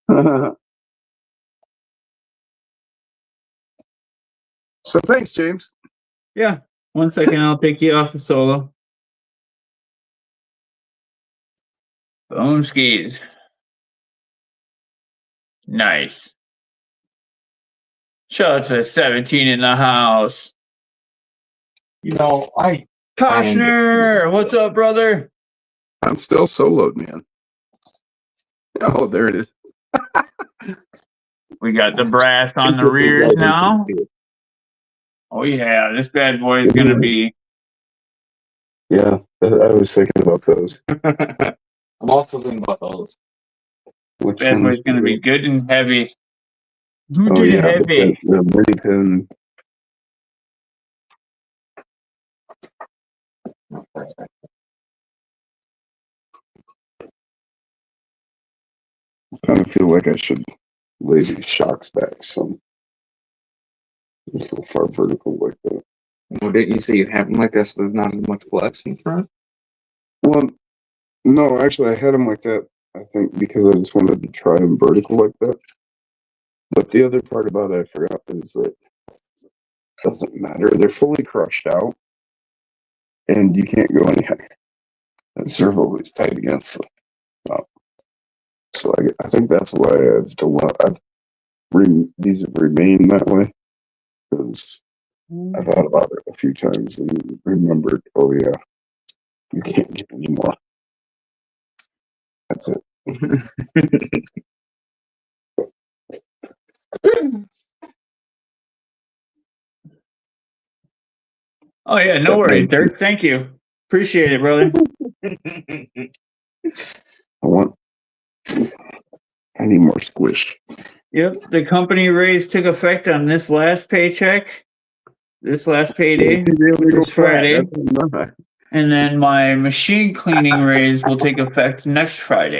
though. So thanks, James. Yeah. 1 second, I'll take you off the solo. Boom skis. Nice. Shout out to 17 in the house. You know, Koshner, what's up, brother? I'm still soloed, man. Oh, there it is. We got the brass on the rears now. Oh yeah, this bad boy is gonna be. Yeah, I was thinking about those. I'm also thinking about those. Which Bad one? boy's gonna be good and heavy. Oh Good yeah, and heavy. the mini pin. I kind of feel like I should lay these shocks back some. So far vertical like that. Well, didn't you say you have them like this? So there's not as much flex in front. Well, no, actually, I had them like that. I think because I just wanted to try them vertical like that. But the other part about it I forgot is that it doesn't matter. They're fully crushed out, and you can't go any higher. That servo is tight against the top. So I think that's why these have remained that way. Because I thought about it a few times and remembered, oh yeah, you can't get any more. That's it. Oh yeah, no worries, Dirk. Thank you. Appreciate it, brother. I need more squish. Yep, the company raise took effect on this last paycheck, this last payday, this Friday, and then my machine cleaning raise will take effect next Friday.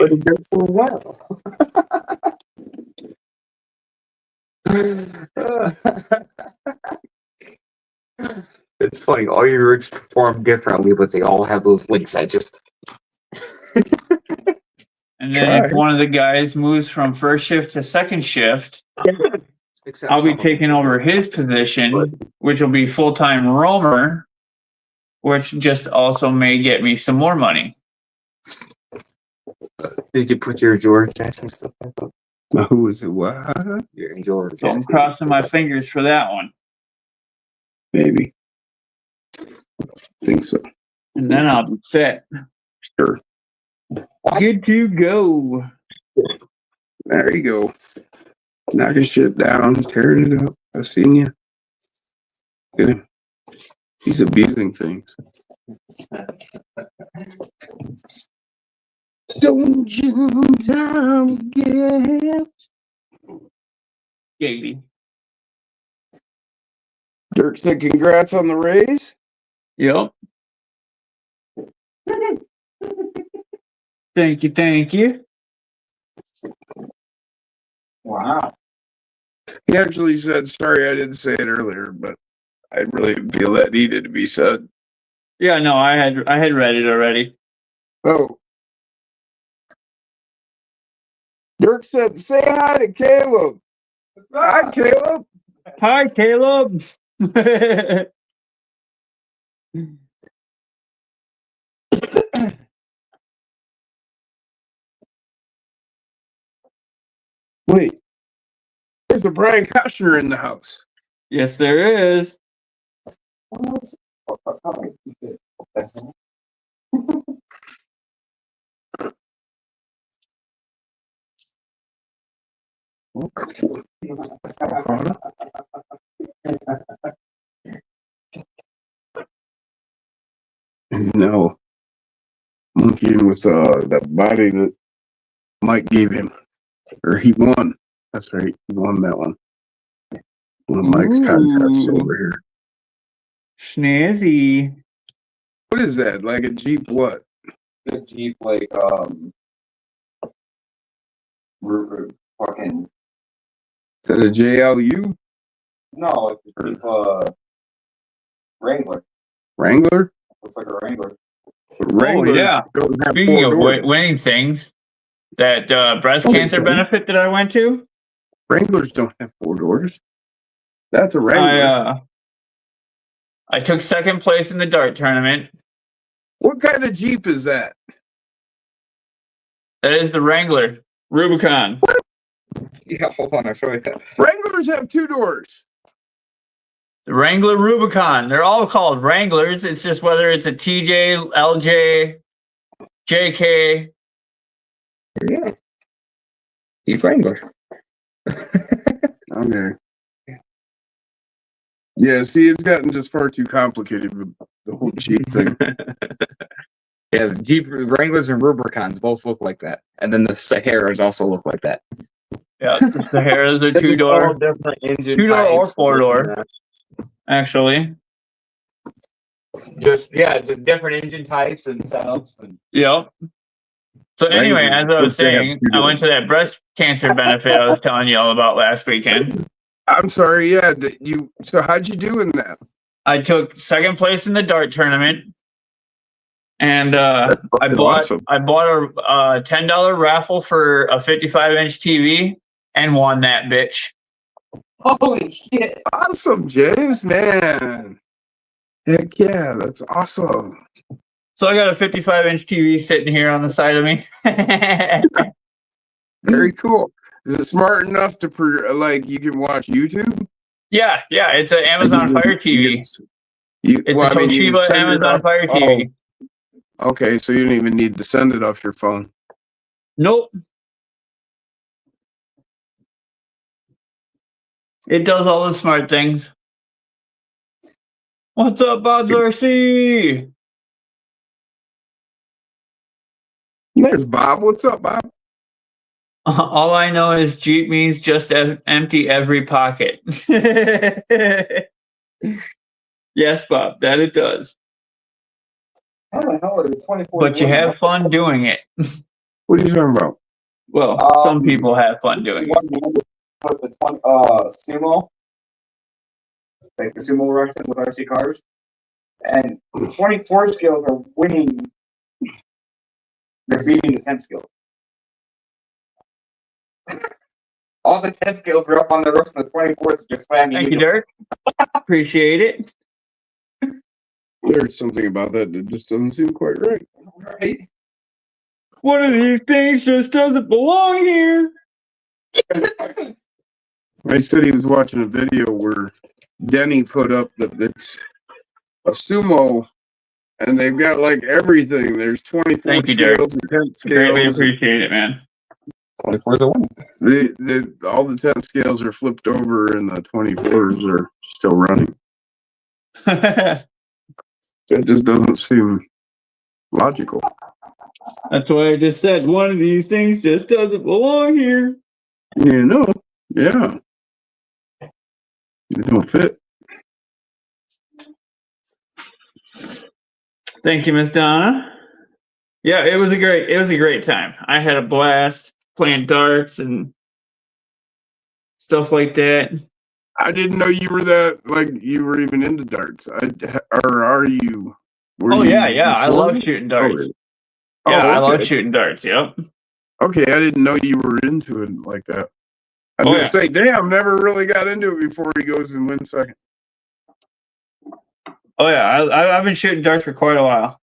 It's funny. All your rigs perform differently, but they all have those links. And then if one of the guys moves from first shift to second shift, I'll be taking over his position, which will be full-time roamer, which just also may get me some more money. Did you put your George Jackson stuff back up? Who is it? What? Your George So I'm Jackson. crossing my fingers for that one. Maybe. Think so. And then I'll be set. Sure. Good to go. There you go. Knocking shit down, tearing it up. I seen you. Get him. He's abusing things. Don't you down again. Katie. Dirk said congrats on the raise. Yep. Thank you, thank you. Wow. He actually said, sorry I didn't say it earlier, but I really feel that needed to be said. Yeah, no, I had read it already. Oh. Dirk said, say hi to Caleb. Hi, Caleb. Hi, Caleb. Wait. There's a Brian Kushner in the house. Yes, there is. No. Monkeying with that body that Mike gave him. Or he won. That's right. He won that one. One of Mike's contests Ooh. over here. Snazzy. What is that? Like a Jeep what? The Jeep, like, fucking. Is that a JLU? No, it's a Jeep, Wrangler. Wrangler? Looks like a Wrangler. Wranglers yeah. don't have Speaking four of doors. winning things, that breast cancer benefit that I went to, Wranglers don't have four doors. That's a Wrangler. I took second place in the dart tournament. What kind of Jeep is that? That is the Wrangler Rubicon. Yeah, hold on, I'll show you that. Wranglers have two doors. The Wrangler Rubicon. They're all called Wranglers. It's just whether it's a TJ, LJ, JK. Yeah. Jeep Wrangler. Okay. Yeah, see, it's gotten just far too complicated with the whole Jeep thing. Yeah, the Jeep Wranglers and Rubicons both look like that. And then the Saharas also look like that. Yeah, the Sahara's are two-door. Different engine Two-door or types. four-door. Actually. Just different engine types and setups. And Yep. So anyway, as I was saying, I went to that breast cancer benefit I was telling you all about last weekend. I'm sorry, yeah. So how'd you do in that? I took second place in the dart tournament, and I bought awesome. a $10 raffle for a 55-inch TV and won that bitch. holy shit! Awesome, James, man. Heck yeah, that's awesome. So I got a 55-inch TV sitting here on the side of me. Very cool. Is it smart enough to you can watch YouTube? Yeah, it's an Amazon Fire TV. It's a Toshiba Amazon Fire TV. Okay, so you don't even need to send it off your phone. Nope. It does all the smart things. What's up, Bob's RC? There's Bob. What's up, Bob? All I know is Jeep means just empty every pocket. Yes, Bob, that it does. How the hell are the 24? But you have fun doing it. What are you talking about? Well, some people have fun doing it. With the sumo, like the sumo racing with RC cars, and the 24 skills are winning. They're beating the 10 skills. All the 10 skills are up on the rest of the 24s, just slamming. Thank you, Dirk. Appreciate it. There's something about that that just doesn't seem quite right. Right? One of these things just doesn't belong here. I said he was watching a video where Denny put up that it's a sumo and they've got like everything. There's 24 Thank you, Derek. scales and 10 Greatly scales. appreciate it, man. 24 is a win. All the 10 scales are flipped over and the 24s are still running. That just doesn't seem logical. That's why I just said one of these things just doesn't belong here. You know, yeah. They don't fit. Thank you, Miss Donna. Yeah, it was a great time. I had a blast playing darts and stuff like that. I didn't know you were that, like, you were even into darts. Or are you? Oh, yeah. I love shooting darts. Yeah, I love shooting darts. Yep. Okay, I didn't know you were into it like that. I was gonna say, damn, never really got into it before he goes and wins second. Oh, yeah. I've been shooting darts for quite a while.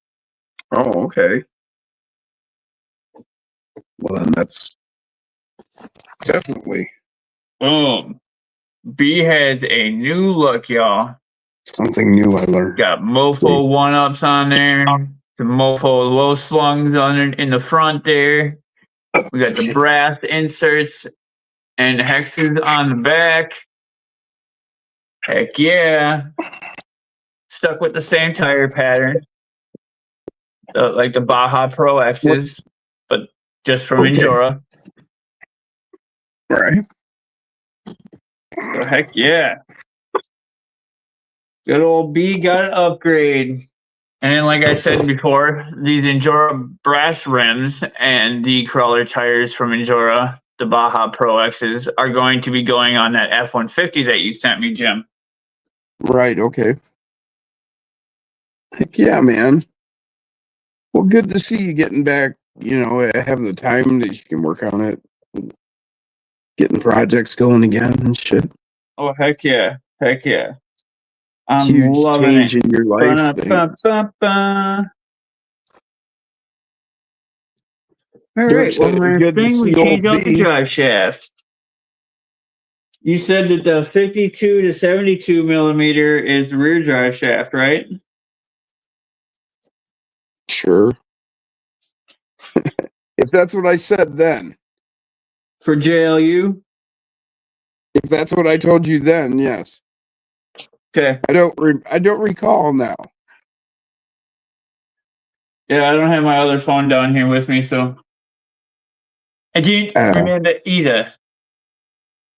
Oh, okay. Well, then that's definitely Boom. B has a new look, y'all. something new I learned. Got mofo one-ups on there. The mofo low slungs in the front there. We got the brass inserts and hexes on the back. Heck yeah. Stuck with the same tire pattern. Like the Baja Pro X's, but just from Injora. Right. So heck yeah. Good old B got an upgrade. And then, like I said before, these Injora brass rims and the crawler tires from Injora, the Baja Pro X's, are going to be going on that F-150 that you sent me, Jim. Right, okay. Heck yeah, man. Well, good to see you getting back, having the time that you can work on it. Getting projects going again and shit. Oh, heck yeah. Heck yeah. I'm Huge loving change it. in your life. Ba-da-ba-ba-ba. All right, said one it was last good to thing, we see changed old out the B. drive shaft. You said that the 52 to 72 millimeter is the rear drive shaft, right? Sure. If that's what I said then. For JLU? If that's what I told you then, yes. Okay. I don't recall now. Yeah, I don't have my other phone down here with me, so I didn't remember either.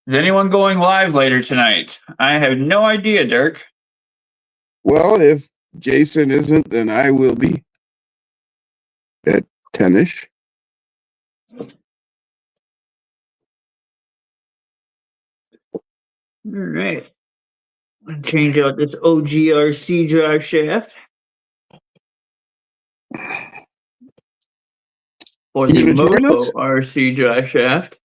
Is anyone going live later tonight? I have no idea, Dirk. Well, if Jason isn't, then I will be at 10-ish. All right. Change out this OGRC drive shaft. Or the You gonna join us? Moto RC drive shaft.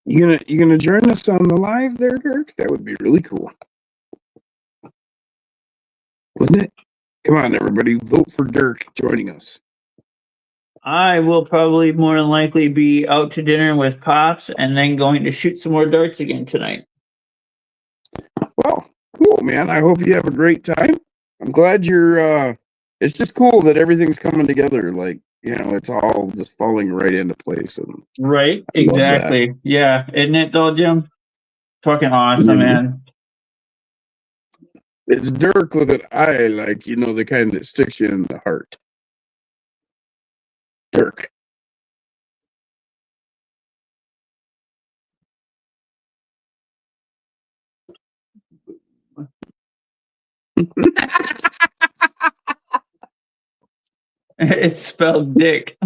You gonna join us on the live there, Dirk? That would be really cool. Wouldn't it? Come on, everybody, vote for Dirk joining us. I will probably more than likely be out to dinner with Pops and then going to shoot some more darts again tonight. Well, cool, man. I hope you have a great time. I'm glad you're it's just cool that everything's coming together. Like, it's all just falling right into place. And Right? I love that. Exactly. Yeah. Isn't it though, Jim? Fucking awesome, Mhm. man. It's Dirk with an I, like, you know, the kind that sticks you in the heart. Dirk. It's spelled dick.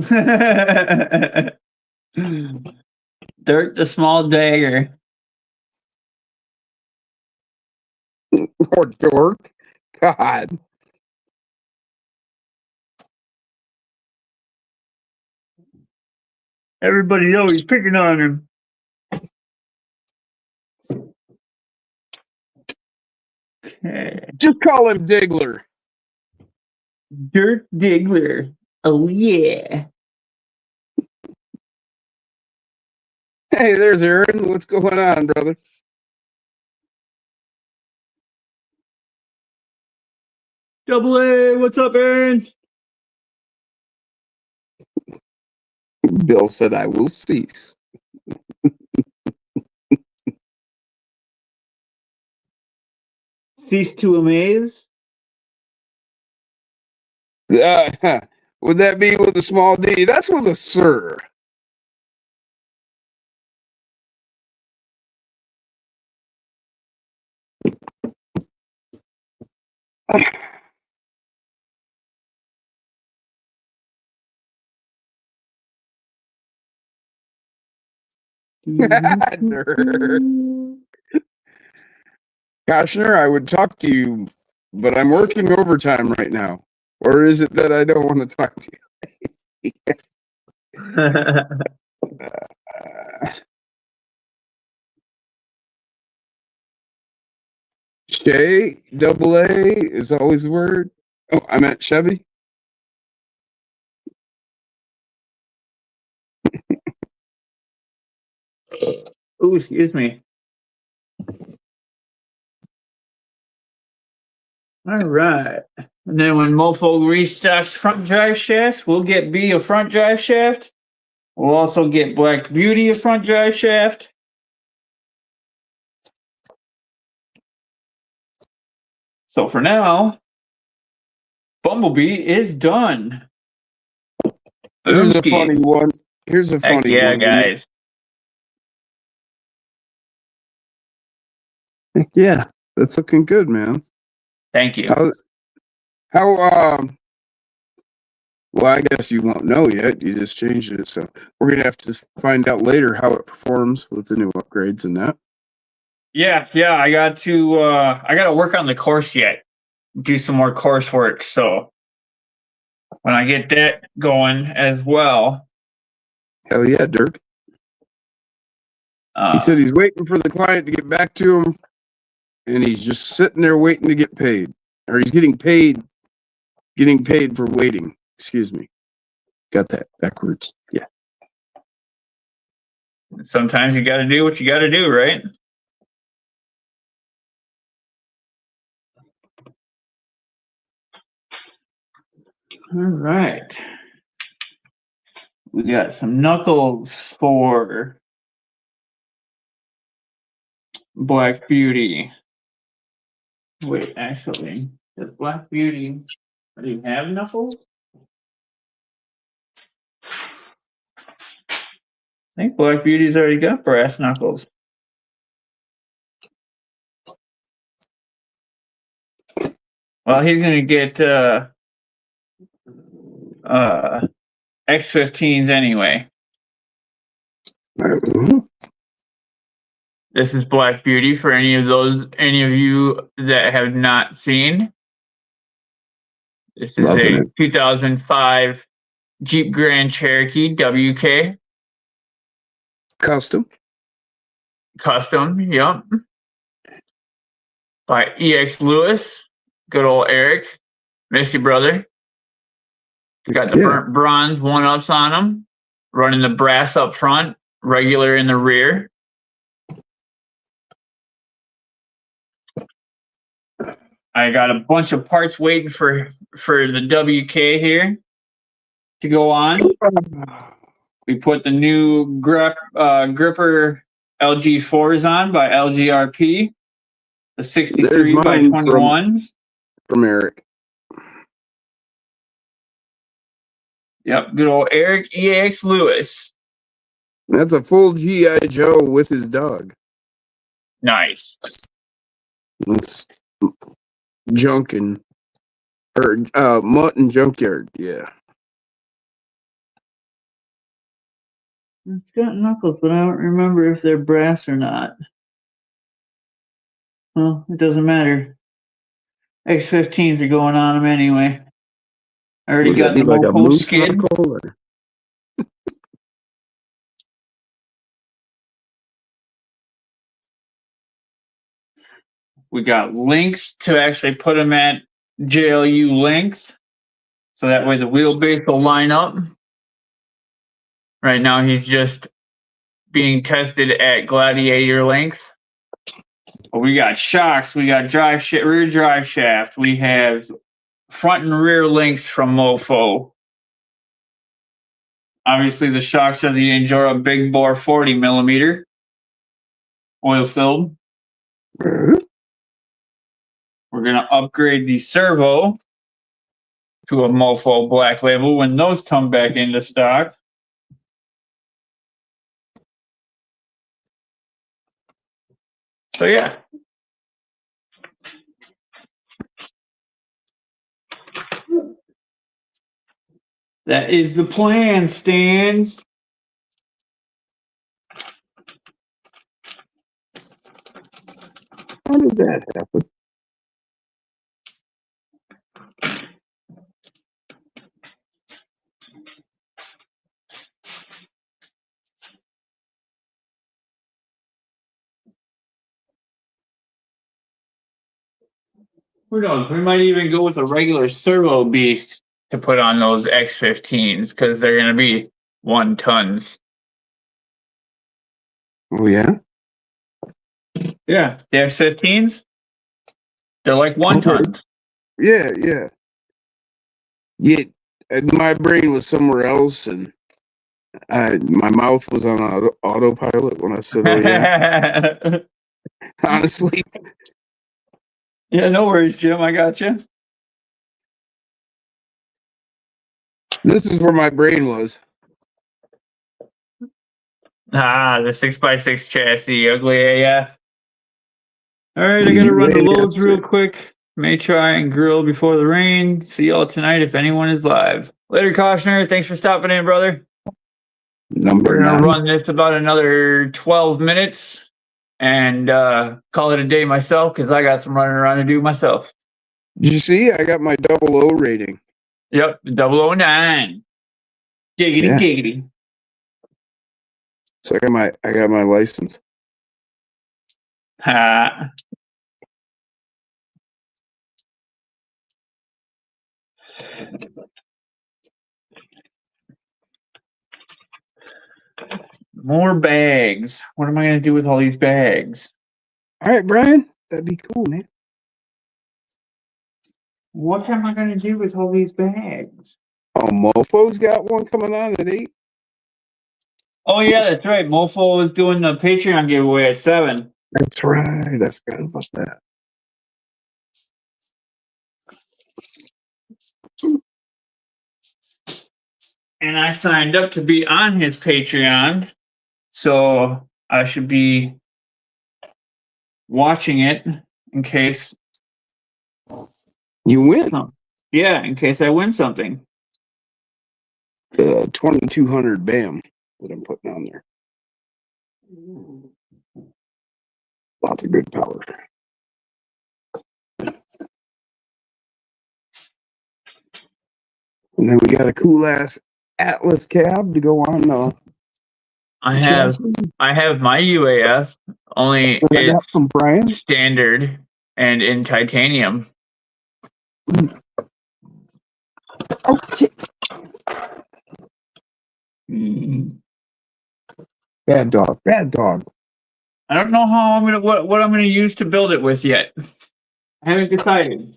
Dirk the Small Dagger. Or dork. God. Everybody knows he's picking on him. Okay. Just call him Diggler. Dirk Diggler. Oh, yeah. Hey, there's Aaron. What's going on, brother? Double A, what's up, Aaron? Bill said, I will cease. Cease to amaze. Would that be with a small D? That's with a sir. Dirk. Koshner, I would talk to you, but I'm working overtime right now. Or is it that I don't want to talk to you? Shay, double A is always the word. Oh, I meant Chevy. Ooh, excuse me. All right. And then when Mofo restocks front drive shafts, we'll get B a front drive shaft. We'll also get Black Beauty a front drive shaft. So for now, Bumblebee is done. Here's a Boomski. funny one. Here's a Heck funny yeah, one. guys. Yeah, that's looking good, man. Thank you. Well, I guess you won't know yet. You just changed it. So we're going to have to find out later how it performs with the new upgrades and that. Yeah, I got to work on the course yet. Do some more coursework. So when I get that going as well. Hell yeah, Dirk. He said he's waiting for the client to get back to him, and he's just sitting there waiting to get paid. Or he's getting paid for waiting. Excuse me. Got that backwards. Yeah. Sometimes you got to do what you got to do, right? All right. We got some knuckles for Black Beauty. Wait, actually, does Black Beauty already have knuckles? I think Black Beauty's already got brass knuckles. Well, he's gonna get X15s anyway. This is Black Beauty for any of you that have not seen. This is Loving a it. 2005 Jeep Grand Cherokee WK Custom. Yep. By EX Lewis. Good old Eric. Miss you, brother. We got the burnt bronze 1-ups on them. Running the brass up front, regular in the rear. I got a bunch of parts waiting for the WK here to go on. We put the new gripper LG4s on by LGRP, the 63 There's by mine 21. from Eric. Yep, good old Eric EAX Lewis. That's a full G.I. Joe with his dog. Nice. It's Junkin or Mutt and Junkyard. Yeah. It's got knuckles, but I don't remember if they're brass or not. Well, it doesn't matter. X15s are going on them anyway. I already Would got that the be like a Mofo moose skid. knuckle or- We got links to actually put them at JLU length. So that way the wheelbase will line up. Right now he's just being tested at Gladiator length. But we got shocks, we got rear drive shaft, we have front and rear links from Mofo. Obviously the shocks are the Endura Big Bore 40 millimeter oil filled. We're gonna upgrade the servo to a Mofo Black Label when those come back into stock. So yeah. That is the plan, Stans. How did that happen? Who knows? We might even go with a regular servo beast to put on those X15s because they're going to be 1 tons. Oh yeah. Yeah, the X15s, they're like 1 Okay. ton. Yeah, yeah. Yeah, my brain was somewhere else, and my mouth was on autopilot when I said, "Oh yeah." Honestly, Yeah, no worries, Jim. I got you. this is where my brain was. Ah, the 6x6 chassis, ugly AF. All right, I got to run the loads real quick. May try and grill before the rain. See y'all tonight if anyone is live. Later, Cautioner. Thanks for stopping in, brother. Number We're gonna 9. run this about another 12 minutes and call it a day myself because I got some running around to do myself. Did you see? I got my 00 rating. Yep, 009. Giggity, Yeah. giggity. So I got my license. Ha. More bags. What am I gonna do with all these bags? All right, Brian, that'd be cool, man. What am I gonna do with all these bags? Oh, Mofo's got one coming on at 8. Oh yeah, that's right. Mofo is doing the Patreon giveaway at 7. That's right. I forgot about that. And I signed up to be on his Patreon, so I should be watching it in case. You win. Yeah, in case I win something. 2200 BAM that I'm putting on there. Lots of good power. And then we got a cool ass Atlas cab to go on. I have my UAF, only What I got it's from Brian. standard and in titanium. Oh shit. Bad dog. Bad dog. I don't know how I'm gonna what I'm gonna use to build it with yet. I haven't decided.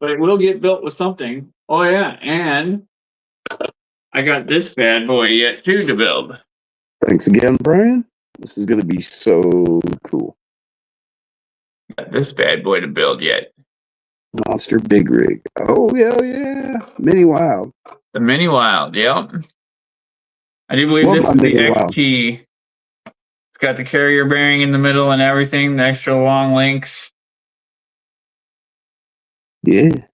But it will get built with something. Oh yeah, and I got this bad boy yet too to build. Thanks again, Brian. This is gonna be so cool. Got this bad boy to build yet. Monster Big Rig. Oh yeah. Mini Wild. The Mini Wild, yep. I do believe Love this my is the Mini Wild. XT. It's got the carrier bearing in the middle and everything, the extra long links. Yeah.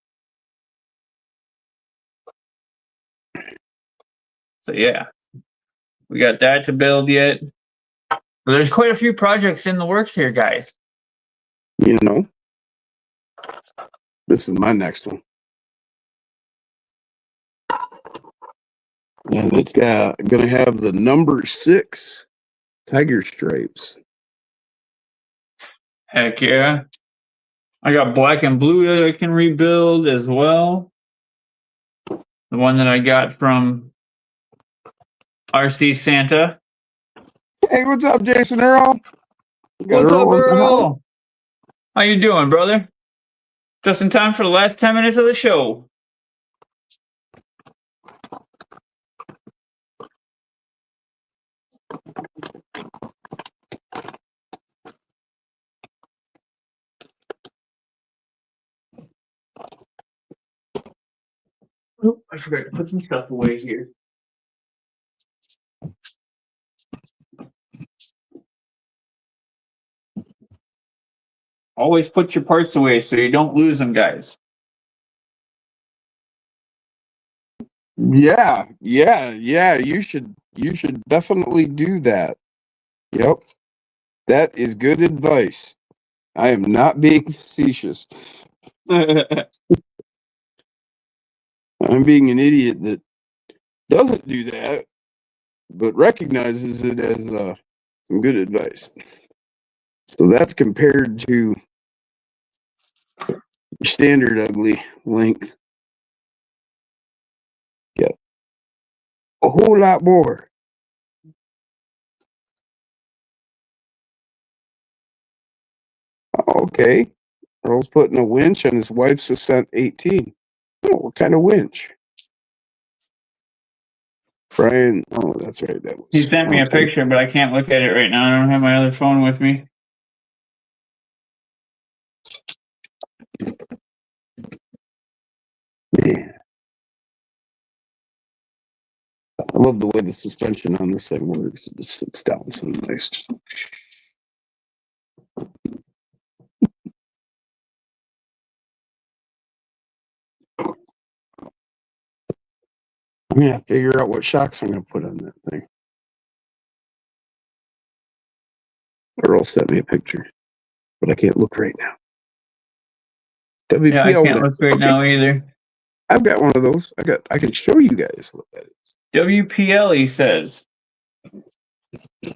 So yeah, we got that to build yet. But there's quite a few projects in the works here, guys. You know. This is my next one. And it's gonna have the number 6 tiger stripes. Heck yeah. I got black and blue that I can rebuild as well. The one that I got from RC Santa. Hey, what's up, Jason Earl? What's up, Earl? How you doing, brother? Just in time for the last 10 minutes of the show. Oh, I forgot to put some stuff away here. Always put your parts away so you don't lose them, guys. Yeah. You should definitely do that. Yep. That is good advice. I am not being facetious. I'm being an idiot that doesn't do that, but recognizes it as some good advice. So that's compared to your standard ugly length. Yep. A whole lot more. Oh, okay. Earl's putting a winch on his wife's Ascent 18. Oh, what kind of winch? Brian, oh, that's right. That was. He sent me a okay. picture, but I can't look at it right now. I don't have my other phone with me. Man. I love the way the suspension on this thing works. It just sits down so nice. I'm gonna have to figure out what shocks I'm gonna put on that thing. Earl sent me a picture, but I can't look right now. WPL Yeah, I can't winch. look right Okay, now either. I've got one of those. I can show you guys what that is. WPL, he says. I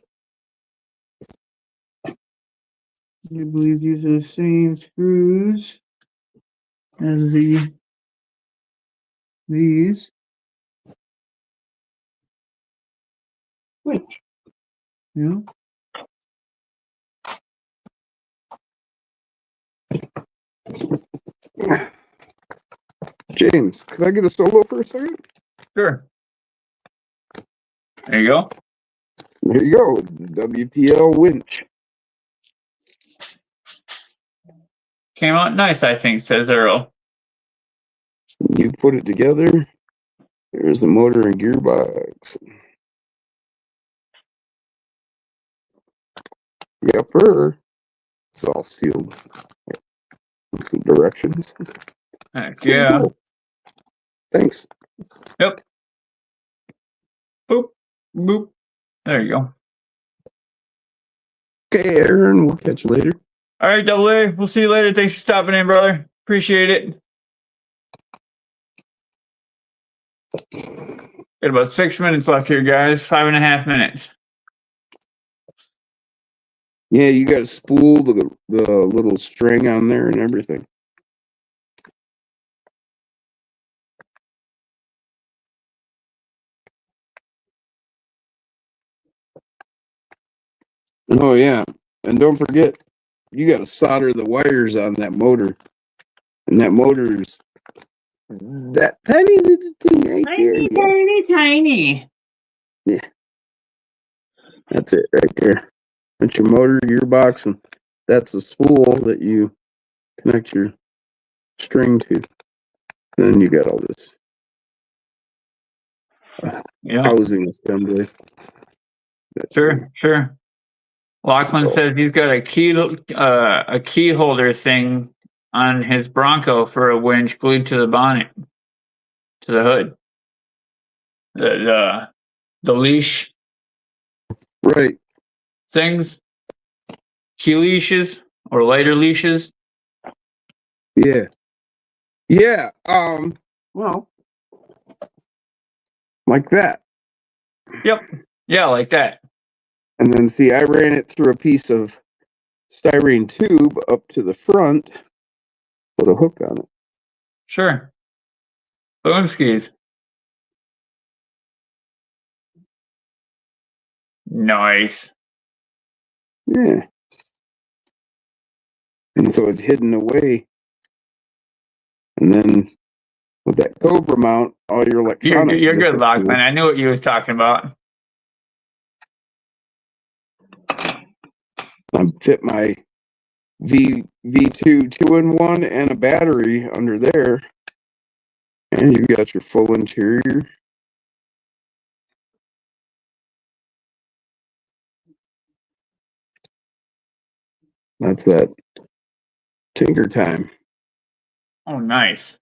believe these are the same screws as these. Winch. Yeah. James, could I get a solo for a second? Sure. There you go. There you go. The WPL winch. Came out nice, I think, says Earl. You put it together. There's the motor and gearbox. Yepper. It's all sealed. With some directions. Heck yeah. Thanks. Yep. Boop. Boop. There you go. Okay, Aaron, we'll catch you later. All right, Double A. We'll see you later. Thanks for stopping in, brother. Appreciate it. Got about 6 minutes left here, guys. 5.5 minutes. Yeah, you got to spool the little string on there and everything. Oh yeah, and don't forget, you got to solder the wires on that motor And that motor's that tiny little thing right there. Tiny, Yeah. tiny, tiny. That's it right there. That's your motor, gearbox, and that's the spool that you connect your string to. Then you got all this Yeah, housing assembly. sure. Lachlan says he's got a key holder thing on his Bronco for a winch glued to the bonnet, to the hood. The leash Right. things, key leashes or lighter leashes. Yeah. Yeah. Well, like that. Yeah, like that. And then see, I ran it through a piece of styrene tube up to the front, put a hook on it. Sure. Boom skis. Nice. Yeah. And so it's hidden away. And then with that Cobra mount, all your electronics. You're get good, hooked Lachlan. I knew what you was talking about. I fit my V2 2-in-1 and a battery under there. And you got your full interior. That's that tinker time. Oh, nice.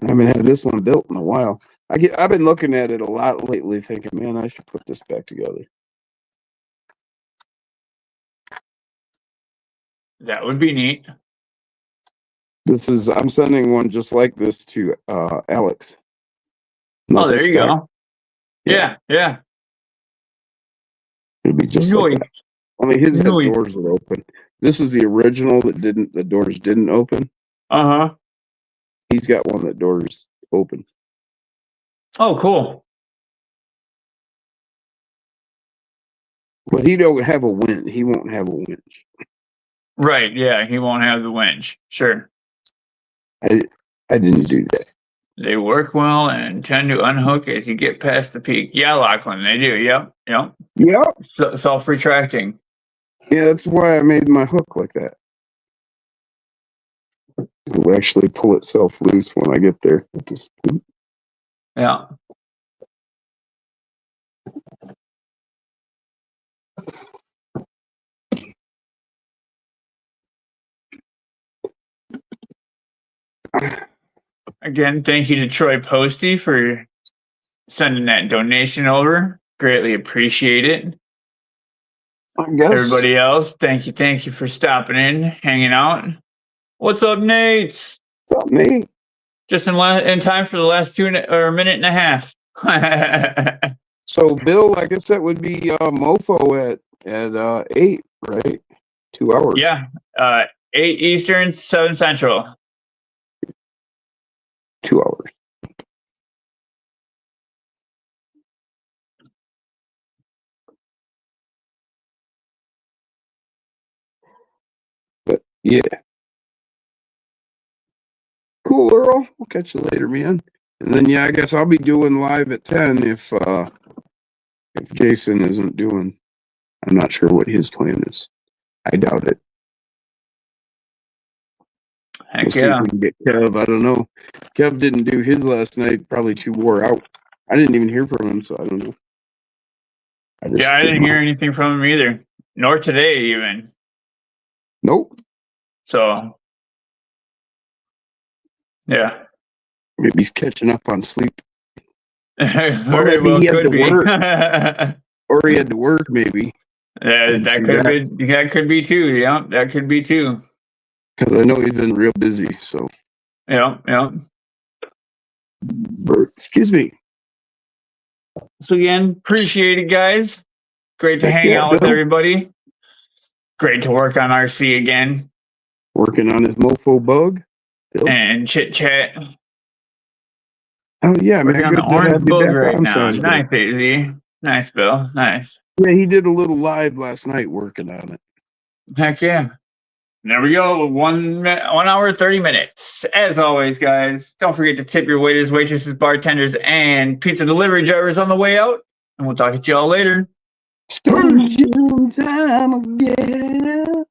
I haven't had this one built in a while. I've been looking at it a lot lately, thinking, man, I should put this back together. That would be neat. I'm sending one just like this to Alex. Oh, there you stuck. go. Yeah. It'd be just like that. Only his has Nice. doors that open. This is the original that the doors didn't open. Uh-huh. He's got one that doors open. Oh, cool. But he don't have a winch. He won't have a winch. Right, yeah, he won't have the winch. Sure. I didn't do that. They work well and tend to unhook as you get past the peak. Yeah, Lachlan, they do. Yep. Yep. Self-retracting. Yeah, that's why I made my hook like that. It'll actually pull itself loose when I get there. Yeah. Again, thank you to Troy Posty for sending that donation over. Greatly appreciate it. I guess. Everybody else, thank you for stopping in, hanging out. What's up, Nate? What's up, Nate? Just in time for the last minute and a half. So, Bill, I guess that would be Mofo at 8, right? 2 hours. Yeah, 8 Eastern, 7 Central. 2 hours. But yeah. Cool, Earl. We'll catch you later, man. And then I guess I'll be doing live at 10 if Jason isn't doing. I'm not sure what his plan is. I doubt it. Heck We'll see if yeah. we can get Kev. I don't know. Kev didn't do his last night, probably too wore out. I didn't even hear from him, so I don't know. I didn't hear anything from him either. Nor today, even. Nope. So, yeah. Maybe he's catching up on sleep. Very well he had could to be. work. Or he had to work, maybe. That could be too. Yeah, that could be too. Because I know he's been real busy, so. Yeah. Excuse me. So again, appreciate it, guys. Great to hang out with everybody. Great to work on RC again. Working on his mofo bug. Bill? And chit chat. Oh yeah, man. Working on Good the orange bug right now. Saturday. Nice, AZ. Nice, Bill. Nice. Yeah, he did a little live last night working on it. Heck yeah. There we go. 1 hour, 30 minutes. As always, guys, don't forget to tip your waiters, waitresses, bartenders, and pizza delivery drivers on the way out. And we'll talk to y'all later. Station time again.